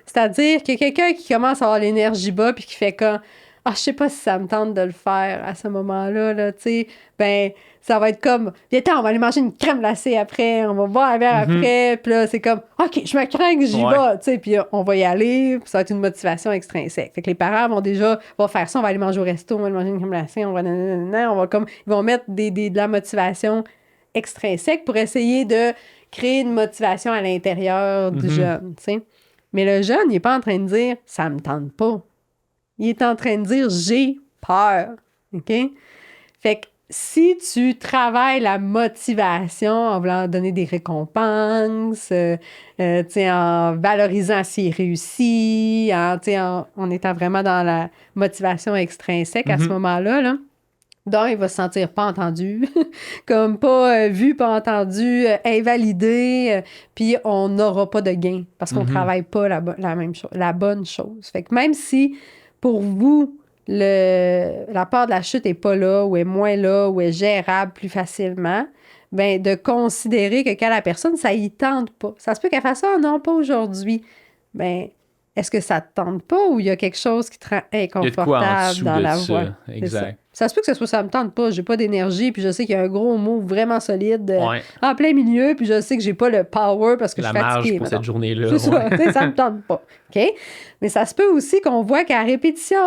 C'est-à-dire qu'il y a quelqu'un qui commence à avoir l'énergie bas puis qui fait comme... je sais pas si ça me tente de le faire à ce moment-là, là, tu sais. Ça va être comme, viens, on va aller manger une crème glacée après, on va boire un verre après, puis là, c'est comme, OK, je me crains que j'y vais, tu sais, puis on va y aller, puis ça va être une motivation extrinsèque. Fait que les parents vont faire ça, on va aller manger au resto, on va aller manger une crème glacée, on ils vont mettre de la motivation extrinsèque pour essayer de créer une motivation à l'intérieur du jeune, tu sais. Mais le jeune, il n'est pas en train de dire, ça me tente pas. Il est en train de dire, j'ai peur, OK? Fait que si tu travailles la motivation en voulant donner des récompenses, en valorisant s'il réussit, en étant vraiment dans la motivation extrinsèque à ce moment-là, là, donc, il va se sentir pas entendu, comme pas vu, pas entendu, invalidé, puis on n'aura pas de gain parce qu'on travaille pas la bonne chose. Fait que même si, pour vous, la peur de la chute est pas là, ou est moins là, ou est gérable plus facilement, de considérer que quand la personne, ça y tente pas. Ça se peut qu'elle fasse ça, non, pas aujourd'hui. Est-ce que ça te tente pas ou il y a quelque chose qui te rend inconfortable dans la voie? Exact. Ça se peut que ça me tente pas, j'ai pas d'énergie, puis je sais qu'il y a un gros mot vraiment solide en plein milieu, puis je sais que j'ai pas le power parce que je suis fatiguée. La marge pour cette journée-là. C'est ça, ça me tente pas. OK? Mais ça se peut aussi qu'on voit qu'à répétition,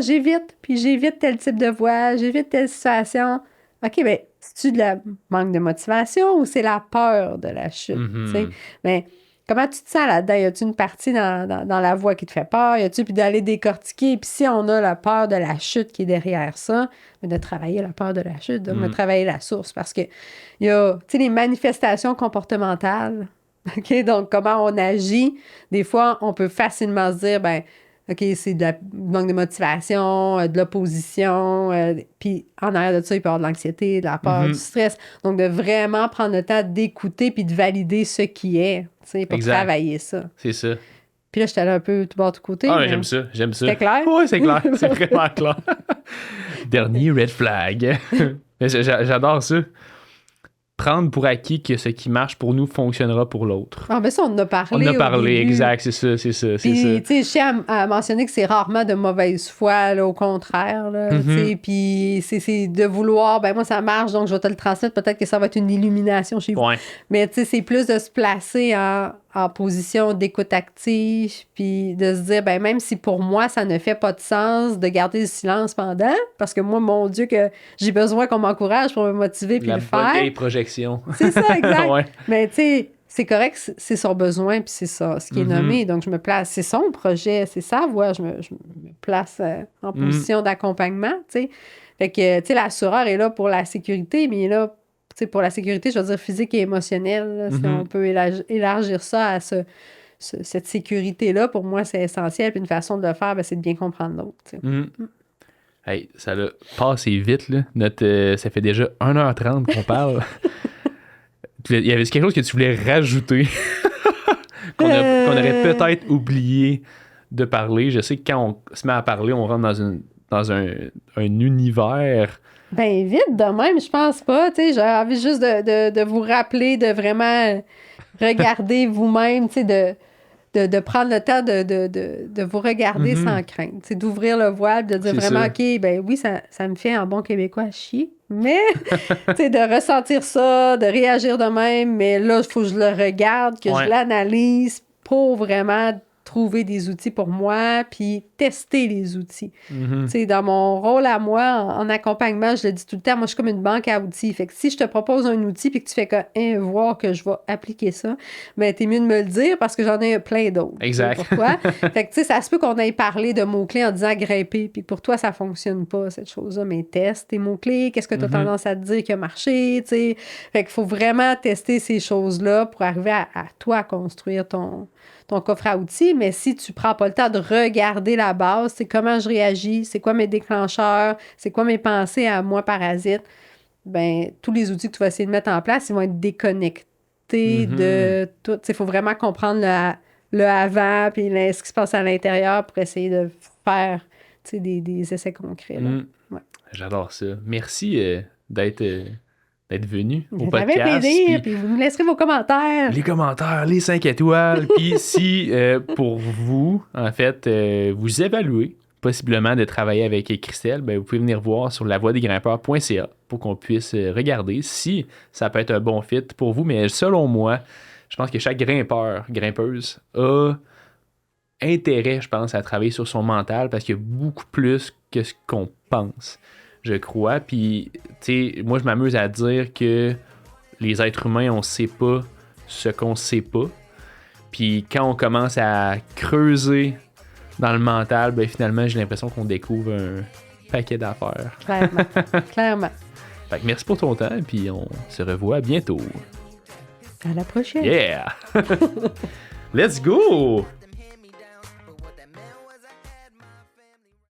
j'évite tel type de voie, j'évite telle situation. OK, c'est-tu de la manque de motivation ou c'est la peur de la chute? Comment tu te sens là-dedans? Y a-tu une partie dans la voie qui te fait peur? Y a-tu puis d'aller décortiquer? Puis si on a la peur de la chute qui est derrière ça, de travailler la peur de la chute, de travailler la source. Parce que il y a, les manifestations comportementales. OK? Donc, comment on agit. Des fois, on peut facilement se dire, OK, c'est du manque de motivation, de l'opposition, puis en arrière de ça, il peut y avoir de l'anxiété, de la peur, du stress. Donc, de vraiment prendre le temps d'écouter puis de valider ce qui est, pour travailler ça. C'est ça. Puis là, j'étais allée un peu tout bord, tout côté. Mais j'aime ça. C'est clair? Oui, c'est clair. C'est vraiment clair. Dernier red flag. J'adore ça. Prendre pour acquis que ce qui marche pour nous fonctionnera pour l'autre. Ça, on en a parlé. On en a parlé, au début. exact, c'est ça. Puis, tu sais, je tiens à mentionner que c'est rarement de mauvaise foi, là, au contraire, là, tu sais, puis c'est de vouloir, moi, ça marche, donc je vais te le transmettre, peut-être que ça va être une illumination chez vous. Ouais. Mais, tu sais, c'est plus de se placer en position d'écoute active, puis de se dire, même si pour moi, ça ne fait pas de sens de garder le silence pendant, parce que moi, mon Dieu, que j'ai besoin qu'on m'encourage pour me motiver puis le faire. La bonne projection. C'est ça, exact. Ouais. Mais, tu sais, c'est correct, c'est son besoin, puis c'est ça, ce qui est nommé. Donc, je me place, c'est son projet, c'est sa voie, je me place en position d'accompagnement, tu sais. Fait que, tu sais, l'assureur est là pour la sécurité, mais il est là, tu sais, pour la sécurité, je veux dire physique et émotionnelle, là, si on peut élargir ça à cette sécurité-là, pour moi, c'est essentiel. Puis une façon de le faire, c'est de bien comprendre l'autre, tu sais. Hey, ça l'a passé vite, là. Ça fait déjà 1h30 qu'on parle. Il y avait quelque chose que tu voulais rajouter qu'on aurait peut-être oublié de parler. Je sais que quand on se met à parler, on rentre dans un univers. Ben vite de même, je pense pas. Tu sais, j'ai envie juste de vous rappeler de vraiment regarder vous-même, tu sais, de prendre le temps de vous regarder sans crainte. C'est d'ouvrir le voile, de dire C'est vraiment, ça. OK, ben oui, ça me fait en bon québécois chier, mais tu sais, de ressentir ça, de réagir de même, mais là, il faut que je le regarde, que Ouais. je l'analyse pour vraiment trouver des outils pour moi, puis tester les outils. Mhm. Tu sais, dans mon rôle à moi, en accompagnement, je le dis tout le temps, moi, je suis comme une banque à outils. Fait que si je te propose un outil puis que tu fais comme, voir que je vais appliquer ça, ben, t'es mieux de me le dire parce que j'en ai plein d'autres. Exact. Tu sais pourquoi? Fait que, tu sais, ça se peut qu'on aille parler de mots-clés en disant grimper, puis que pour toi, ça fonctionne pas, cette chose-là. Mais teste tes mots-clés, qu'est-ce que tu as tendance à te dire qui a marché, tu sais. Fait qu'il faut vraiment tester ces choses-là pour arriver à toi à construire ton coffre à outils, mais si tu prends pas le temps de regarder la base, c'est comment je réagis, c'est quoi mes déclencheurs, c'est quoi mes pensées à moi parasite, ben tous les outils que tu vas essayer de mettre en place, ils vont être déconnectés de tout. Il faut vraiment comprendre le avant puis ce qui se passe à l'intérieur pour essayer de faire des essais concrets. Là. Ouais. J'adore ça. Merci d'être venu au Ça fait podcast. plaisir, Puis puis vous me laisserez vos commentaires. les commentaires, les 5 étoiles. Puis si, pour vous, en fait, vous évaluez possiblement de travailler avec Christelle, ben, vous pouvez venir voir sur lavoidesgrimpeurs.ca pour qu'on puisse regarder si ça peut être un bon fit pour vous. Mais selon moi, je pense que chaque grimpeuse a intérêt, je pense, à travailler sur son mental parce qu'il y a beaucoup plus que ce qu'on pense, je crois. Puis, tu sais, moi, je m'amuse à dire que les êtres humains, on sait pas ce qu'on sait pas. Puis, quand on commence à creuser dans le mental, ben finalement, j'ai l'impression qu'on découvre un paquet d'affaires. Clairement. Clairement. Fait que merci pour ton temps, puis on se revoit bientôt. À la prochaine. Yeah! Let's go!